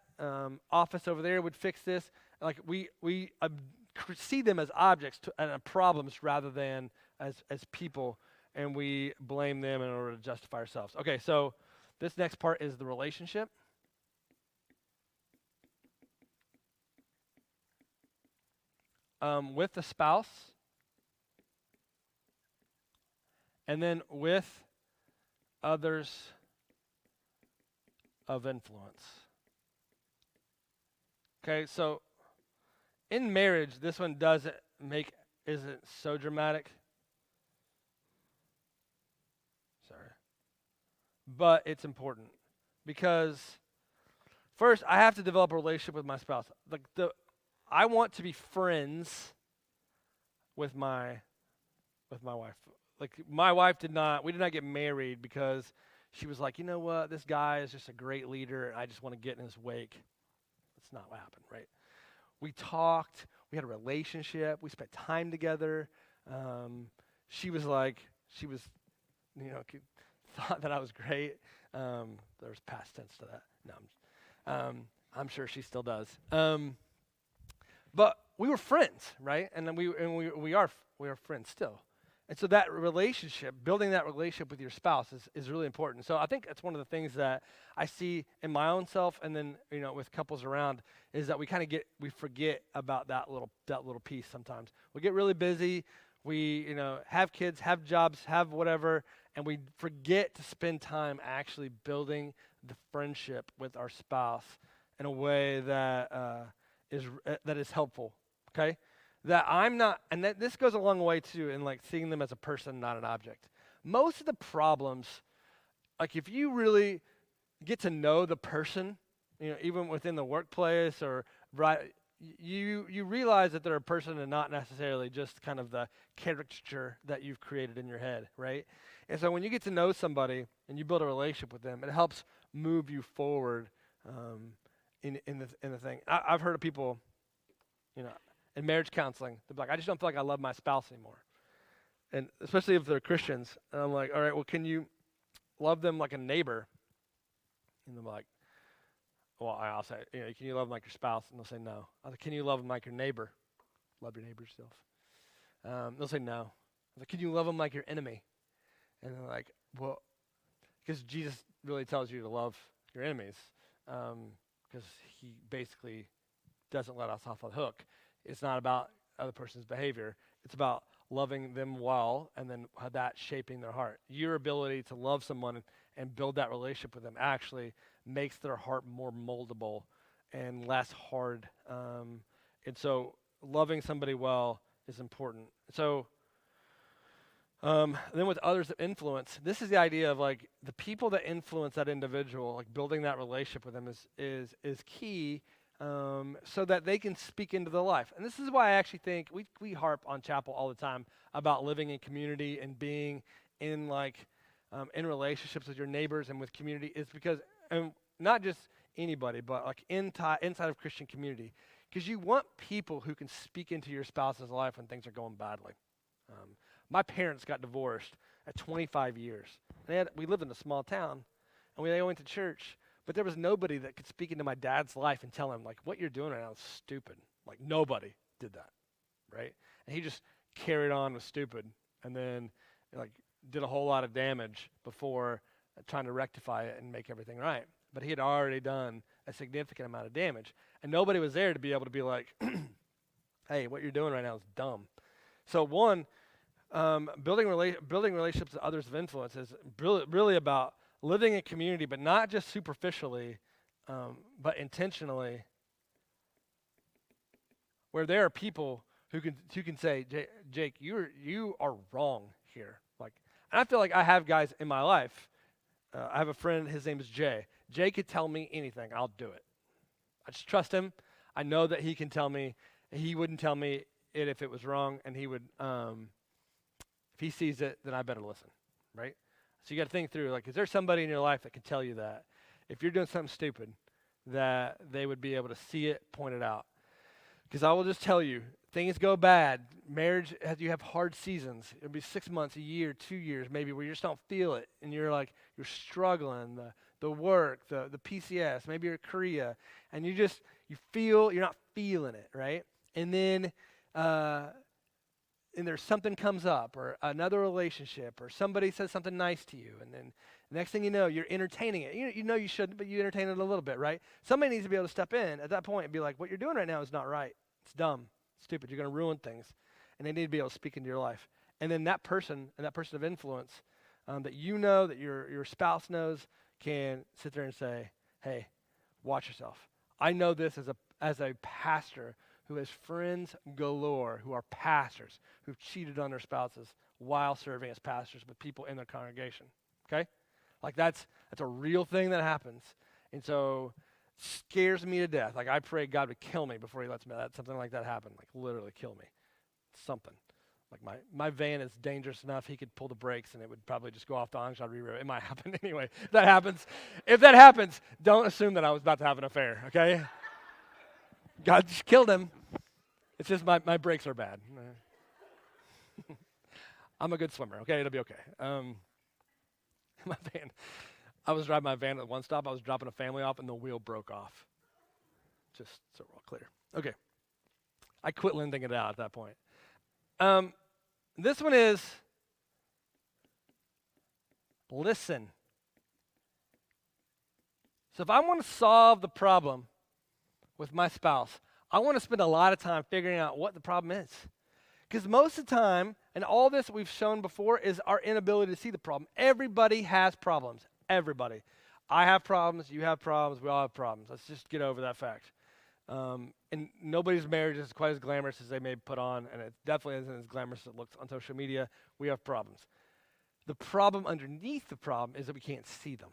office over there would fix this. Like we see them as objects and problems rather than as people, and we blame them in order to justify ourselves. Okay, so this next part is the relationship. with the spouse, and then with others of influence. Okay, so in marriage, this one isn't so dramatic. Sorry. But it's important because first I have to develop a relationship with my spouse. I want to be friends with my wife. Like my wife we did not get married because she was like, you know what, this guy is just a great leader and I just want to get in his wake. That's not what happened, right? We talked, we had a relationship, we spent time together. She was, thought that I was great. There's past tense to that. No, I'm sure she still does. But we were friends, right? And then we are friends still. And so that relationship, building that relationship with your spouse is really important. So I think that's one of the things that I see in my own self and then, with couples around is that we forget about that little piece sometimes. We get really busy. We, have kids, have jobs, have whatever, and we forget to spend time actually building the friendship with our spouse in a way that is helpful, okay? That I'm not, and that this goes a long way too in seeing them as a person, not an object. Most of the problems, if you really get to know the person, even within the workplace or right, you realize that they're a person and not necessarily just kind of the caricature that you've created in your head, right? And so when you get to know somebody and you build a relationship with them, it helps move you forward in the thing. I've heard of people, in marriage counseling, they're like, I just don't feel like I love my spouse anymore. And especially if they're Christians. And I'm like, all right, well, can you love them like a neighbor? And they're like, well, I'll say, can you love them like your spouse? And they'll say no. I was like, can you love them like your neighbor? Love your neighbor yourself. They'll say no. I was like, can you love them like your enemy? And they're like, well, because Jesus really tells you to love your enemies. Because he basically doesn't let us off the hook. It's not about other person's behavior. It's about loving them well and then that shaping their heart. Your ability to love someone and build that relationship with them actually makes their heart more moldable and less hard. And so loving somebody well is important. So then with others of influence, this is the idea of the people that influence that individual, building that relationship with them is key. So that they can speak into the life. And this is why I actually think we harp on Chapel all the time about living in community and being in in relationships with your neighbors and with community is because, and not just anybody, but inside of Christian community, because you want people who can speak into your spouse's life when things are going badly. My parents got divorced at 25 years. We lived in a small town, and they went to church. But there was nobody that could speak into my dad's life and tell him, what you're doing right now is stupid. Nobody did that, right? And he just carried on with stupid and then, did a whole lot of damage before trying to rectify it and make everything right. But he had already done a significant amount of damage. And nobody was there to be able to be like, hey, what you're doing right now is dumb. So one, building relationships with others of influence is really about living in community, but not just superficially, but intentionally, where there are people who can say, Jake, you are wrong here. And I feel like I have guys in my life. I have a friend, his name is Jay. Jay could tell me anything, I'll do it. I just trust him. I know that he can tell me. He wouldn't tell me it if it was wrong, and he would, if he sees it, then I better listen, right? So you got to think through, is there somebody in your life that can tell you that if you're doing something stupid, that they would be able to see it, point it out? Because I will just tell you, things go bad. Marriage, you have hard seasons. It'll be 6 months, a year, 2 years, maybe, where you just don't feel it, and you're struggling. The work, the PCS, maybe you're at Korea, and you're not feeling it, right? And then and there's something comes up or another relationship or somebody says something nice to you, and then the next thing you know, you're entertaining it. You shouldn't, but you entertain it a little bit, right? Somebody needs to be able to step in at that point and be like, what you're doing right now is not right. It's dumb. stupid. You're going to ruin things. And they need to be able to speak into your life. And then that person and that person of influence that you know, that your spouse knows, can sit there and say, hey, watch yourself. I know this as a pastor who has friends galore who are pastors who've cheated on their spouses while serving as pastors with people in their congregation. Okay? Like that's a real thing that happens. And so scares me to death. Like I pray God would kill me before he lets me let something like that happen. Like literally kill me. Something. Like my van is dangerous enough, he could pull the brakes and it would probably just go off the Angshad reroute. It might happen anyway. If that happens, don't assume that I was about to have an affair, okay? God just killed him. It's just my brakes are bad. I'm a good swimmer, okay? It'll be okay. I was driving my van at one stop. I was dropping a family off and the wheel broke off. Just so we're all clear. Okay. I quit lending it out at that point. This one is listen. So if I want to solve the problem with my spouse, I want to spend a lot of time figuring out what the problem is. Because most of the time, and all this we've shown before, is our inability to see the problem. Everybody has problems. Everybody. I have problems. You have problems. We all have problems. Let's just get over that fact. And nobody's marriage is quite as glamorous as they may put on, and it definitely isn't as glamorous as it looks on social media. We have problems. The problem underneath the problem is that we can't see them.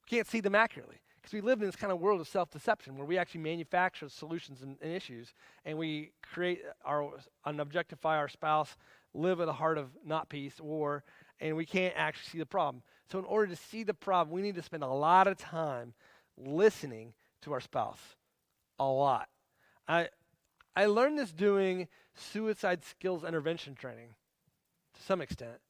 We can't see them accurately because we live in this kind of world of self-deception where we actually manufacture solutions and issues, and we create and objectify our spouse, live at the heart of not peace, war, and we can't actually see the problem. So in order to see the problem, we need to spend a lot of time listening to our spouse. A lot. I learned this doing suicide skills intervention training to some extent.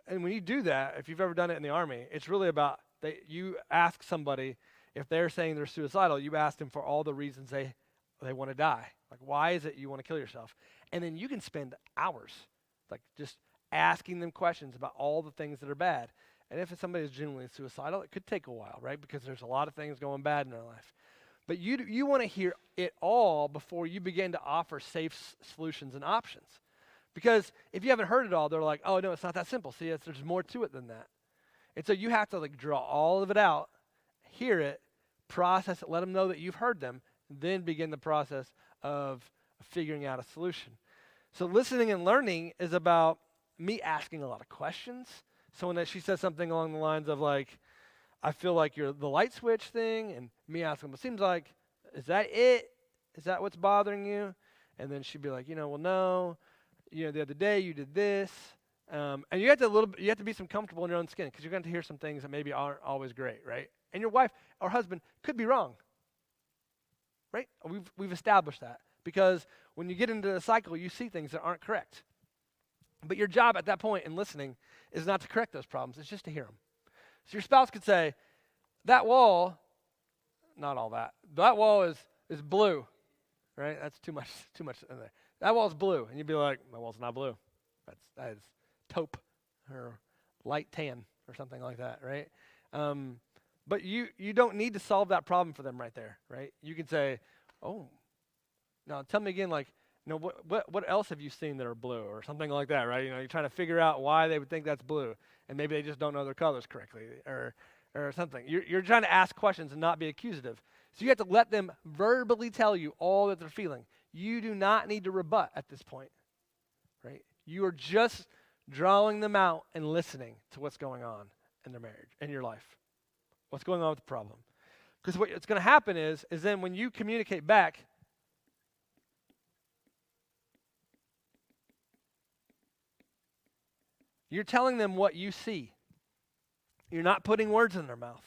And when you do that, if you've ever done it in the Army, it's really about you ask somebody, if they're saying they're suicidal, you ask them for all the reasons they want to die. Like, why is it you want to kill yourself? And then you can spend hours, like, just asking them questions about all the things that are bad. And if somebody is genuinely suicidal, it could take a while, right? Because there's a lot of things going bad in their life. But you want to hear it all before you begin to offer safe solutions and options. Because if you haven't heard it all, they're like, oh, no, it's not that simple. See, there's more to it than that. And so you have to draw all of it out, hear it, process it, let them know that you've heard them, then begin the process of figuring out a solution. So listening and learning is about me asking a lot of questions. So when she says something along the lines of like, I feel like you're the light switch thing, and me asking, well, it seems like, is that it? Is that what's bothering you? And then she'd be like, well, no. The other day you did this. And you have to be some comfortable in your own skin because you're going to hear some things that maybe aren't always great, right? And your wife or husband could be wrong, right? We've established that because when you get into the cycle, you see things that aren't correct. But your job at that point in listening is not to correct those problems. It's just to hear them. So your spouse could say, that wall, not all that, that wall is blue, right? That's too much in there. That wall's blue. And you'd be like, my wall's not blue. That is taupe or light tan or something like that, right? But you don't need to solve that problem for them right there, right? You can say, oh, now tell me again, like, what else have you seen that are blue or something like that, right? You're trying to figure out why they would think that's blue, and maybe they just don't know their colors correctly or something. You're trying to ask questions and not be accusative. So you have to let them verbally tell you all that they're feeling. You do not need to rebut at this point, right? You are just drawing them out and listening to what's going on in their marriage, in your life. What's going on with the problem. Because what's going to happen is then when you communicate back, you're telling them what you see. You're not putting words in their mouth.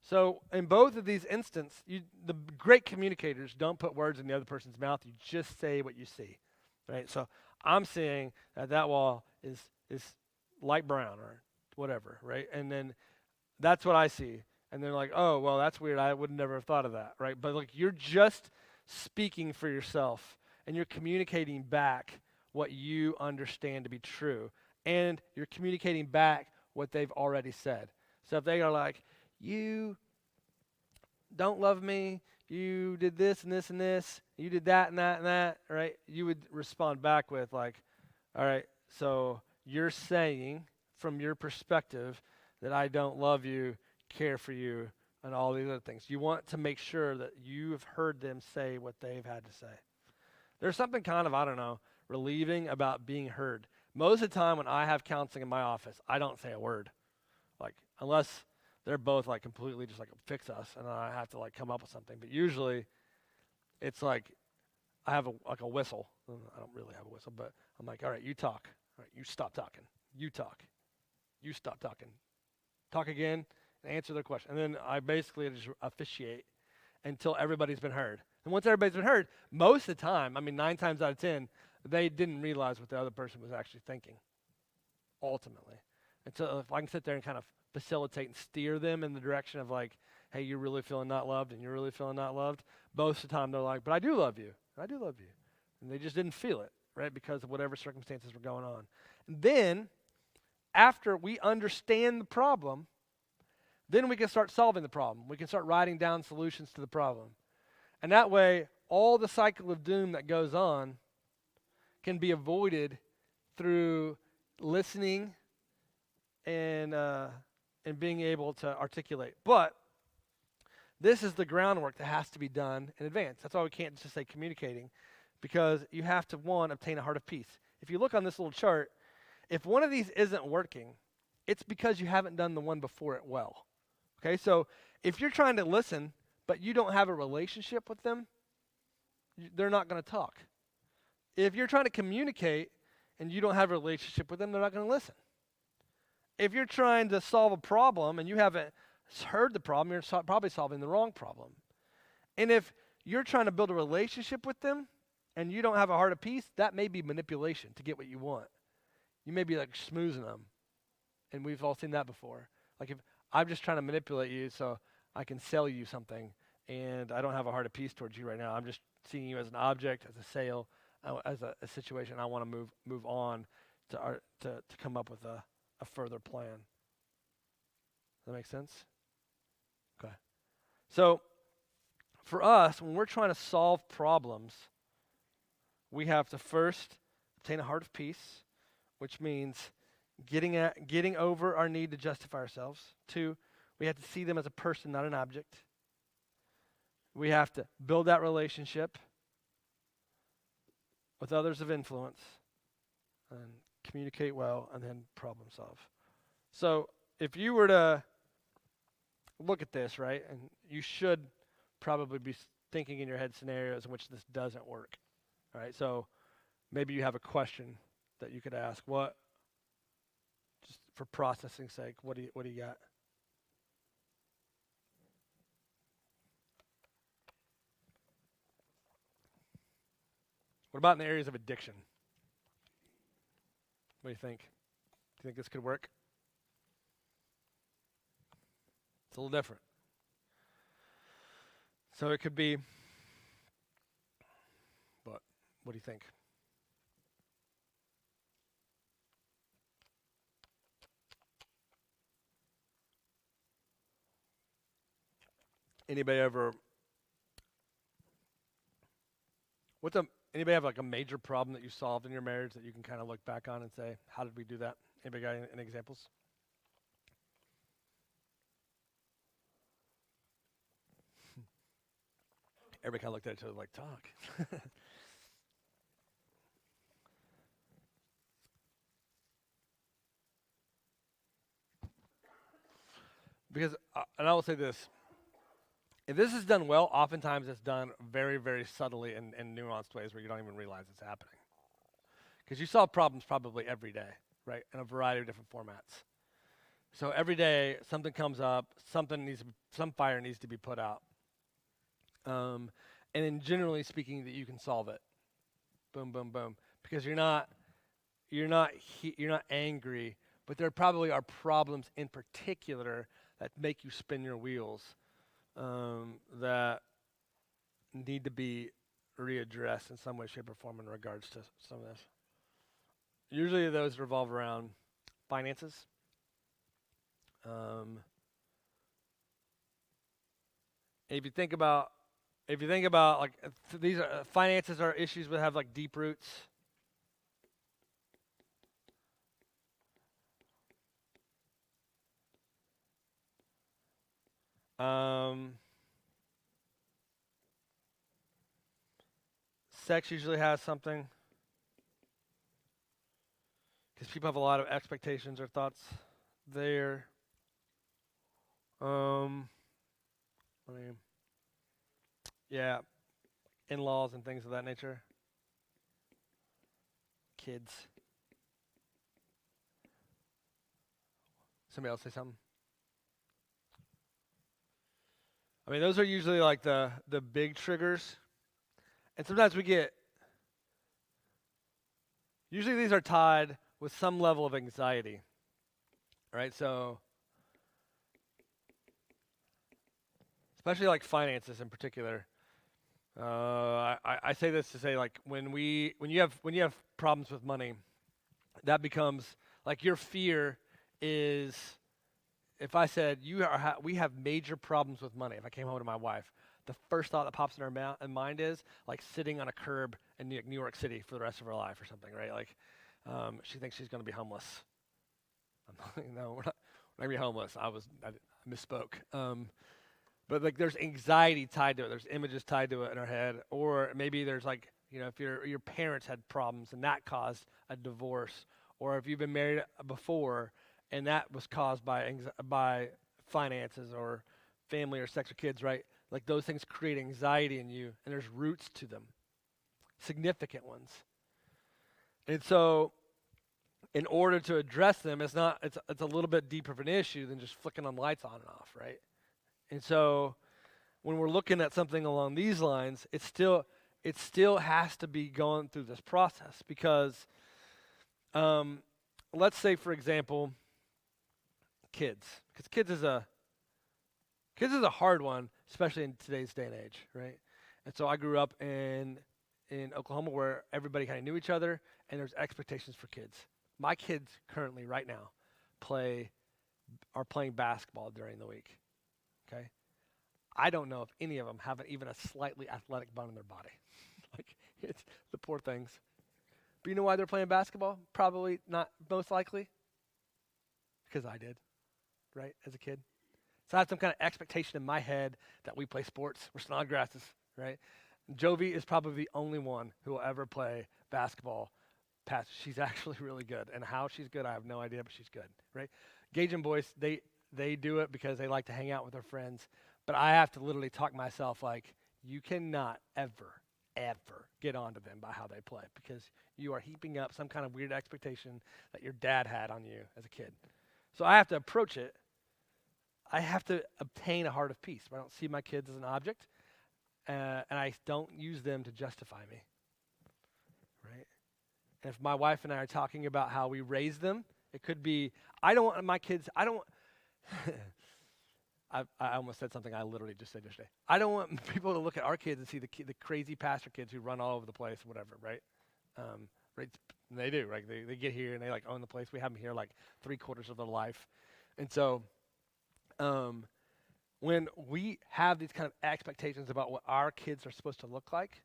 So in both of these instances, the great communicators don't put words in the other person's mouth. You just say what you see, right? So I'm seeing that wall is light brown or whatever, right? And then that's what I see. And they're like, oh, well, that's weird. I would never have thought of that, right? But like you're just speaking for yourself, and you're communicating back what you understand to be true. And you're communicating back what they've already said. So if they are like, you don't love me, you did this and this and this, you did that and that and that, right? You would respond back with like, all right, so you're saying from your perspective that I don't love you, care for you, and all these other things. You want to make sure that you've heard them say what they've had to say. There's something kind of, I don't know, relieving about being heard. Most of the time when I have counseling in my office, I don't say a word. Like, unless they're both like completely just like fix us and I have to like come up with something. But usually it's like I have a whistle. I don't really have a whistle, but I'm like, all right, you talk. All right, you stop talking. You talk. You stop talking. Talk again and answer their question. And then I basically just officiate until everybody's been heard. And once everybody's been heard, most of the time, I mean 9 times out of 10, they didn't realize what the other person was actually thinking, ultimately. And so if I can sit there and kind of facilitate and steer them in the direction of like, hey, you're really feeling not loved and you're really feeling not loved, most of the time they're like, but I do love you. I do love you. And they just didn't feel it, right, because of whatever circumstances were going on. And then, after we understand the problem, then we can start solving the problem. We can start writing down solutions to the problem. And that way, all the cycle of doom that goes on can be avoided through listening and being able to articulate. But this is the groundwork that has to be done in advance. That's why we can't just say communicating, because you have to, one, obtain a heart of peace. If you look on this little chart, if one of these isn't working, it's because you haven't done the one before it well. Okay, so if you're trying to listen, but you don't have a relationship with them, they're not going to talk. If you're trying to communicate and you don't have a relationship with them, they're not going to listen. If you're trying to solve a problem and you haven't heard the problem, you're probably solving the wrong problem. And if you're trying to build a relationship with them and you don't have a heart of peace, that may be manipulation to get what you want. You may be like schmoozing them. And we've all seen that before. Like if I'm just trying to manipulate you so I can sell you something and I don't have a heart of peace towards you right now. I'm just seeing you as an object, as a sale, as a situation. I want to move on to come up with a further plan. Does that make sense? Okay. So for us, when we're trying to solve problems, we have to first obtain a heart of peace, which means getting over our need to justify ourselves. 2, we have to see them as a person, not an object. We have to build that relationship with others of influence and communicate well and then problem solve. So if you were to look at this, right, and you should probably be thinking in your head scenarios in which this doesn't work, right? So maybe you have a question that you could ask. What, just for processing sake, what do you got? What about in the areas of addiction? What do you think? Do you think this could work? It's a little different. So it could be, what do you think? Anybody have like a major problem that you solved in your marriage that you can kind of look back on and say, how did we do that? Anybody got any examples? Everybody kind of looked at each other like, talk. Because, and I will say this, if this is done well, oftentimes it's done very, very subtly and nuanced ways where you don't even realize it's happening. Because you solve problems probably every day, right, in a variety of different formats. So every day something comes up, some fire needs to be put out. And then generally speaking that you can solve it. Boom, boom, boom. Because you're not angry, but there probably are problems in particular that make you spin your wheels that need to be readdressed in some way, shape, or form in regards to some of this. Usually those revolve around finances. If you think about if you think about like these are finances are issues that have like deep roots. Um, Sex usually has something because people have a lot of expectations or thoughts there. Um, I mean, yeah, in-laws and things of that nature. Kids. Somebody else say something. I mean, those are usually like the big triggers, and sometimes we get. Usually, these are tied with some level of anxiety, right? So, especially like finances in particular. I say this to say like when you have problems with money, that becomes like your fear is if I said we have major problems with money. If I came home to my wife, the first thought that pops in her mind is like sitting on a curb in New York City for the rest of her life or something, right? Like she thinks she's going to be homeless. I'm like, no, we're not gonna be homeless. I misspoke. But like there's anxiety tied to it. There's images tied to it in our head, or maybe there's like if your parents had problems and that caused a divorce, or if you've been married before and that was caused by finances or family or sex or kids, right? Like those things create anxiety in you, and there's roots to them, significant ones. And so, in order to address them, it's a little bit deeper of an issue than just flicking on lights on and off, right? And so when we're looking at something along these lines, it still has to be going through this process because let's say for example kids, because kids is a hard one, especially in today's day and age, right? And so I grew up in Oklahoma where everybody kind of knew each other and there's expectations for kids. My kids currently right now are playing basketball during the week. Okay, I don't know if any of them have even a slightly athletic bone in their body. Like it's the poor things. But you know why they're playing basketball? Probably not. Most likely because I did, right, as a kid. So I had some kind of expectation in my head that we play sports. We're Snodgrasses, right? Jovi is probably the only one who will ever play basketball. She's actually really good, and how she's good, I have no idea, but she's good, right? Gage and Boyce, they do it because they like to hang out with their friends, but I have to literally talk myself like, you cannot ever get onto them by how they play because you are heaping up some kind of weird expectation that your dad had on you as a kid. So I have to approach it. I have to obtain a heart of peace. I don't see my kids as an object, and I don't use them to justify me, right? And if my wife and I are talking about how we raise them, it could be, I don't want my kids, I don't, I almost said something I literally just said yesterday. I don't want people to look at our kids and see the crazy pastor kids who run all over the place, whatever, right? Right? They do, right? They get here and they like own the place. We have them here like 3/4 of their life. And so when we have these kind of expectations about what our kids are supposed to look like,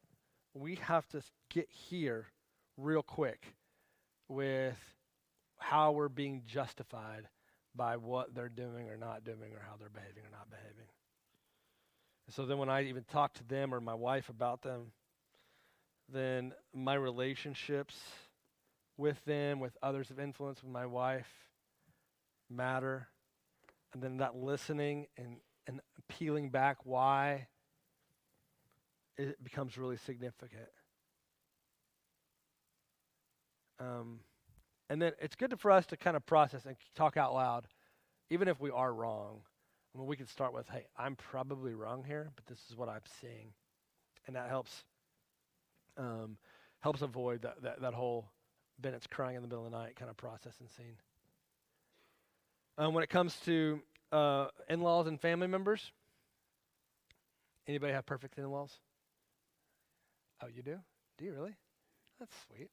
we have to get here real quick with how we're being justified by what they're doing or not doing or how they're behaving or not behaving. And so then when I even talk to them or my wife about them, then my relationships with them, with others of influence, with my wife matter. And then that listening and peeling back why it becomes really significant. And then it's good for us to kind of process and talk out loud, even if we are wrong. I mean, we can start with, hey, I'm probably wrong here, but this is what I'm seeing. And that helps avoid that whole Bennett's crying in the middle of the night kind of process and scene. When it comes to in-laws and family members, anybody have perfect in-laws? Oh, you do? Do you really? That's sweet.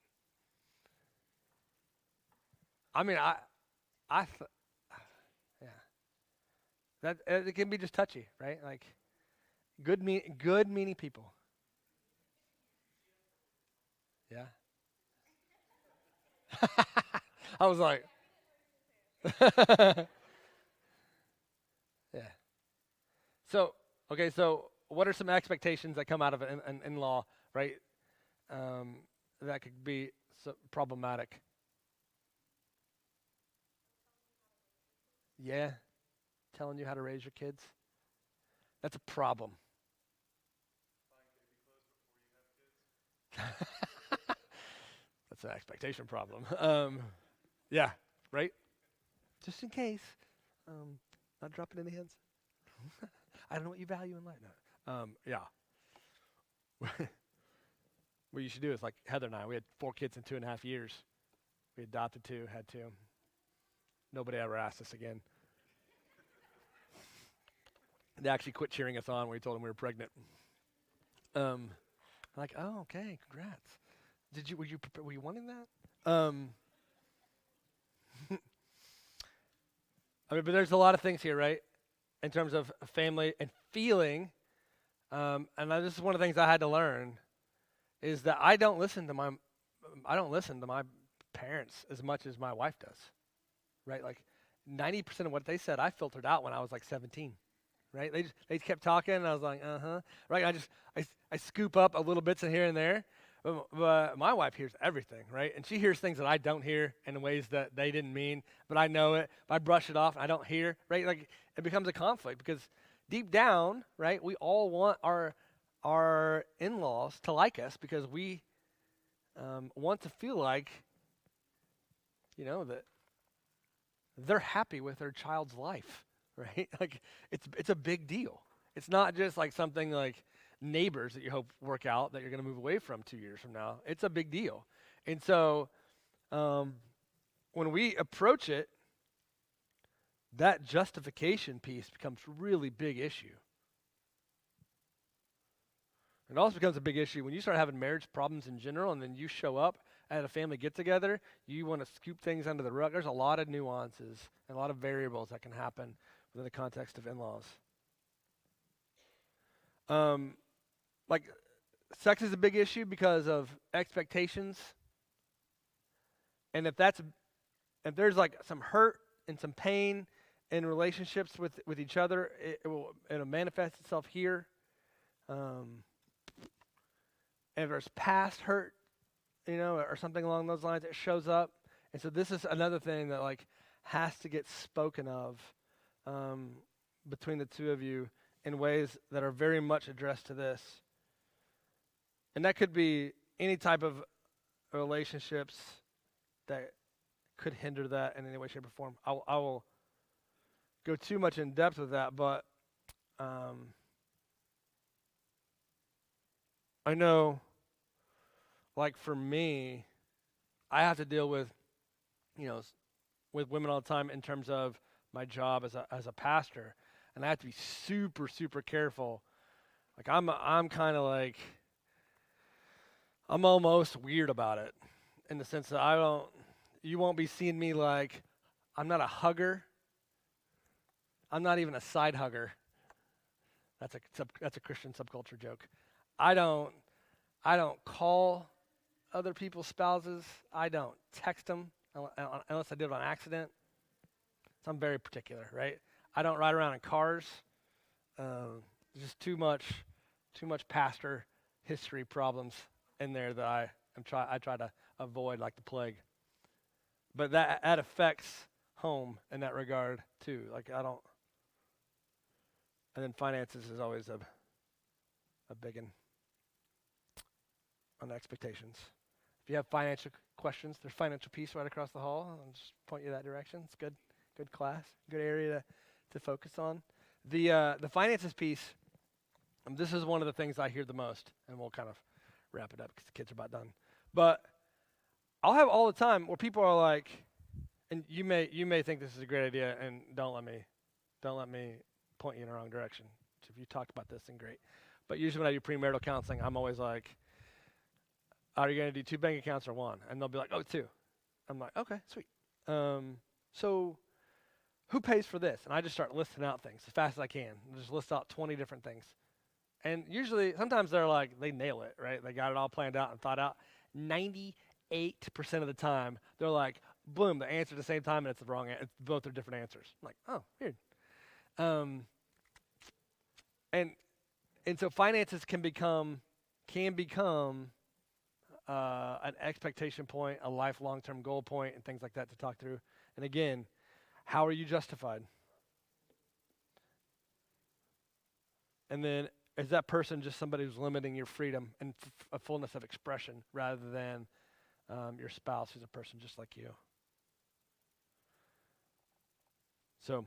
I mean, yeah. That it can be just touchy, right? Like, Good meaning people. Yeah. I was like, yeah. So, okay, so what are some expectations that come out of an in-law, right? Um, that could be problematic. Yeah, telling you how to raise your kids. That's a problem. That's an expectation problem. Yeah, right? Just in case. Um, not dropping any hints. I don't know what you value in life. No. Yeah. What you should do is like Heather and I. We had 4 kids in 2.5 years. We adopted 2, had 2. Nobody ever asked us again. They actually quit cheering us on when we told them we were pregnant. Um, like, oh, okay, congrats. Were you wanting that? I mean, but there's a lot of things here, right? In terms of family and feeling. This is one of the things I had to learn is that I don't listen to my parents as much as my wife does, right? Like 90% of what they said, I filtered out when I was like 17, right? They kept talking, and I was like, right? I scoop up a little bits in here and there, but my wife hears everything, right? And she hears things that I don't hear in ways that they didn't mean, but I know it. If I brush it off, and I don't hear, right? Like it becomes a conflict because deep down, right? We all want our in-laws to like us because we want to feel like, that they're happy with their child's life, right? Like it's a big deal. It's not just like something like neighbors that you hope work out that you're going to move away from 2 years from now. It's a big deal. And so um, when we approach it, that justification piece becomes really big issue. It also becomes a big issue when you start having marriage problems in general, and then you show up at a family get-together, you want to scoop things under the rug. There's a lot of nuances and a lot of variables that can happen within the context of in-laws. Like, sex is a big issue because of expectations, and if there's like some hurt and some pain in relationships with each other, it'll manifest itself here. If there's past hurt, or something along those lines, it shows up. And so this is another thing that like has to get spoken of between the two of you in ways that are very much addressed to this. And that could be any type of relationships that could hinder that in any way, shape, or form. I will go too much in depth with that, but I know, like for me, I have to deal with, with women all the time in terms of my job as a pastor, and I have to be super super careful. Like I'm kind of like I'm almost weird about it, in the sense that you won't be seeing me like I'm not a hugger. I'm not even a side hugger. That's a Christian subculture joke. I don't call other people's spouses. I don't text them unless I did it on accident. So I'm very particular, right? I don't ride around in cars. Just too much pastor history problems in there that I try to avoid like the plague. But that affects home in that regard too. Like I don't. And then finances is always a big one on expectations. If you have financial questions, there's Financial Peace right across the hall. I'll just point you that direction. It's good class, good area to focus on. The finances piece, this is one of the things I hear the most, and we'll kind of wrap it up because the kids are about done. But I'll have all the time where people are like, and you may think this is a great idea, and don't let me point you in the wrong direction. So if you talked about this, then great. But usually when I do premarital counseling, I'm always like, are you going to do 2 bank accounts or 1? And they'll be like, oh, 2. I'm like, okay, sweet. So who pays for this? And I just start listing out things as fast as I can. I just list out 20 different things. And usually, sometimes they're like, they nail it, right? They got it all planned out and thought out. 98% of the time, they're like, boom, the answer at the same time, and it's the wrong answer. Both are different answers. I'm like, oh, weird. Um, and and so finances can become an expectation point, a life long-term goal point, and things like that to talk through. And again, how are you justified? And then is that person just somebody who's limiting your freedom and a fullness of expression rather than your spouse who's a person just like you? So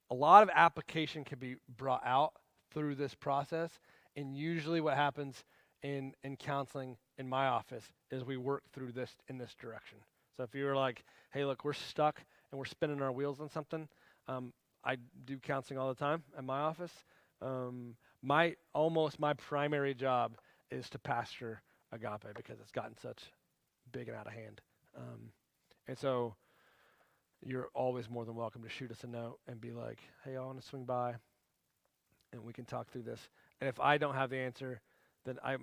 a lot of application can be brought out through this process. And usually what happens in counseling in my office is we work through this in this direction. So if you were like, hey, look, we're stuck and we're spinning our wheels on something, I do counseling all the time at my office. My primary job is to pastor Agape because it's gotten such big and out of hand. And so you're always more than welcome to shoot us a note and be like, hey, I want to swing by and we can talk through this. And if I don't have the answer, then I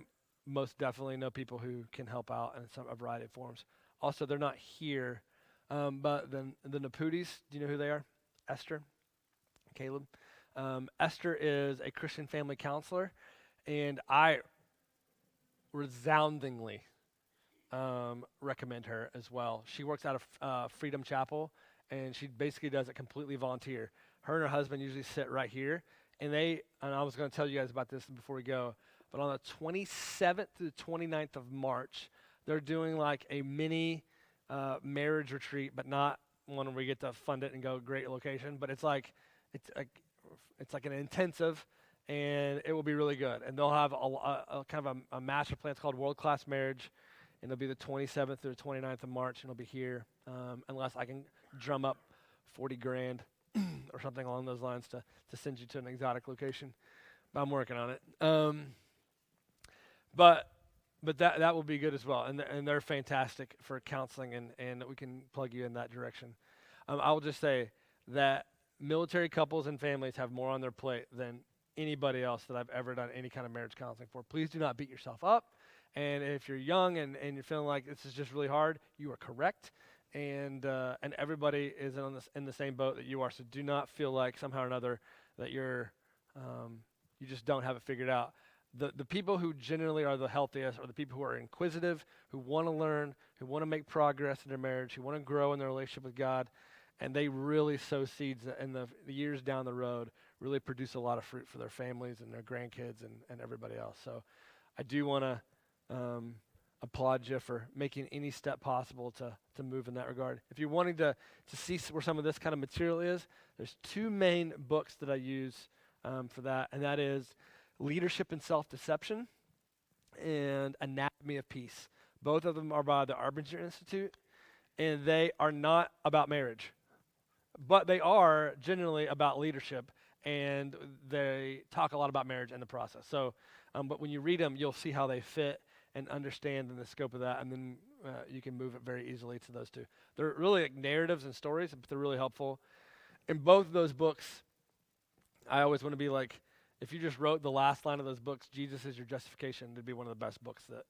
most definitely know people who can help out in a variety of forms. Also, they're not here, but then the Naputis, do you know who they are? Esther, Caleb. Esther is a Christian family counselor, and I resoundingly recommend her as well. She works out of Freedom Chapel, and she basically does it completely volunteer. Her and her husband usually sit right here, and I was going to tell you guys about this before we go, but on the 27th to the 29th of March, they're doing like a mini marriage retreat, but not one where we get to fund it and go great location, but it's like an intensive, and it will be really good. And they'll have a kind of a master plan. It's called World Class Marriage, and it'll be the 27th through the 29th of March, and it'll be here, unless I can drum up 40 grand or something along those lines to send you to an exotic location. But I'm working on it. But that will be good as well, and they're fantastic for counseling, and we can plug you in that direction. I will just say that military couples and families have more on their plate than anybody else that I've ever done any kind of marriage counseling for. Please do not beat yourself up. And if you're young and you're feeling like this is just really hard, you are correct. And everybody is in the same boat that you are. So do not feel like somehow or another that you just don't have it figured out. The people who generally are the healthiest are the people who are inquisitive, who want to learn, who want to make progress in their marriage, who want to grow in their relationship with God. And they really sow seeds that in the years down the road really produce a lot of fruit for their families and their grandkids and everybody else. So I do want to applaud you for making any step possible to move in that regard. If you're wanting to see where some of this kind of material is, there's two main books that I use for that, and that is Leadership and Self-Deception and Anatomy of Peace. Both of them are by the Arbinger Institute, and they are not about marriage. But they are generally about leadership, and they talk a lot about marriage in the process. So, but when you read them, you'll see how they fit and understand in the scope of that, and then you can move it very easily to those two. They're really like narratives and stories, but they're really helpful. In both of those books, I always want to be like, if you just wrote the last line of those books, Jesus is your justification, it'd be one of the best books that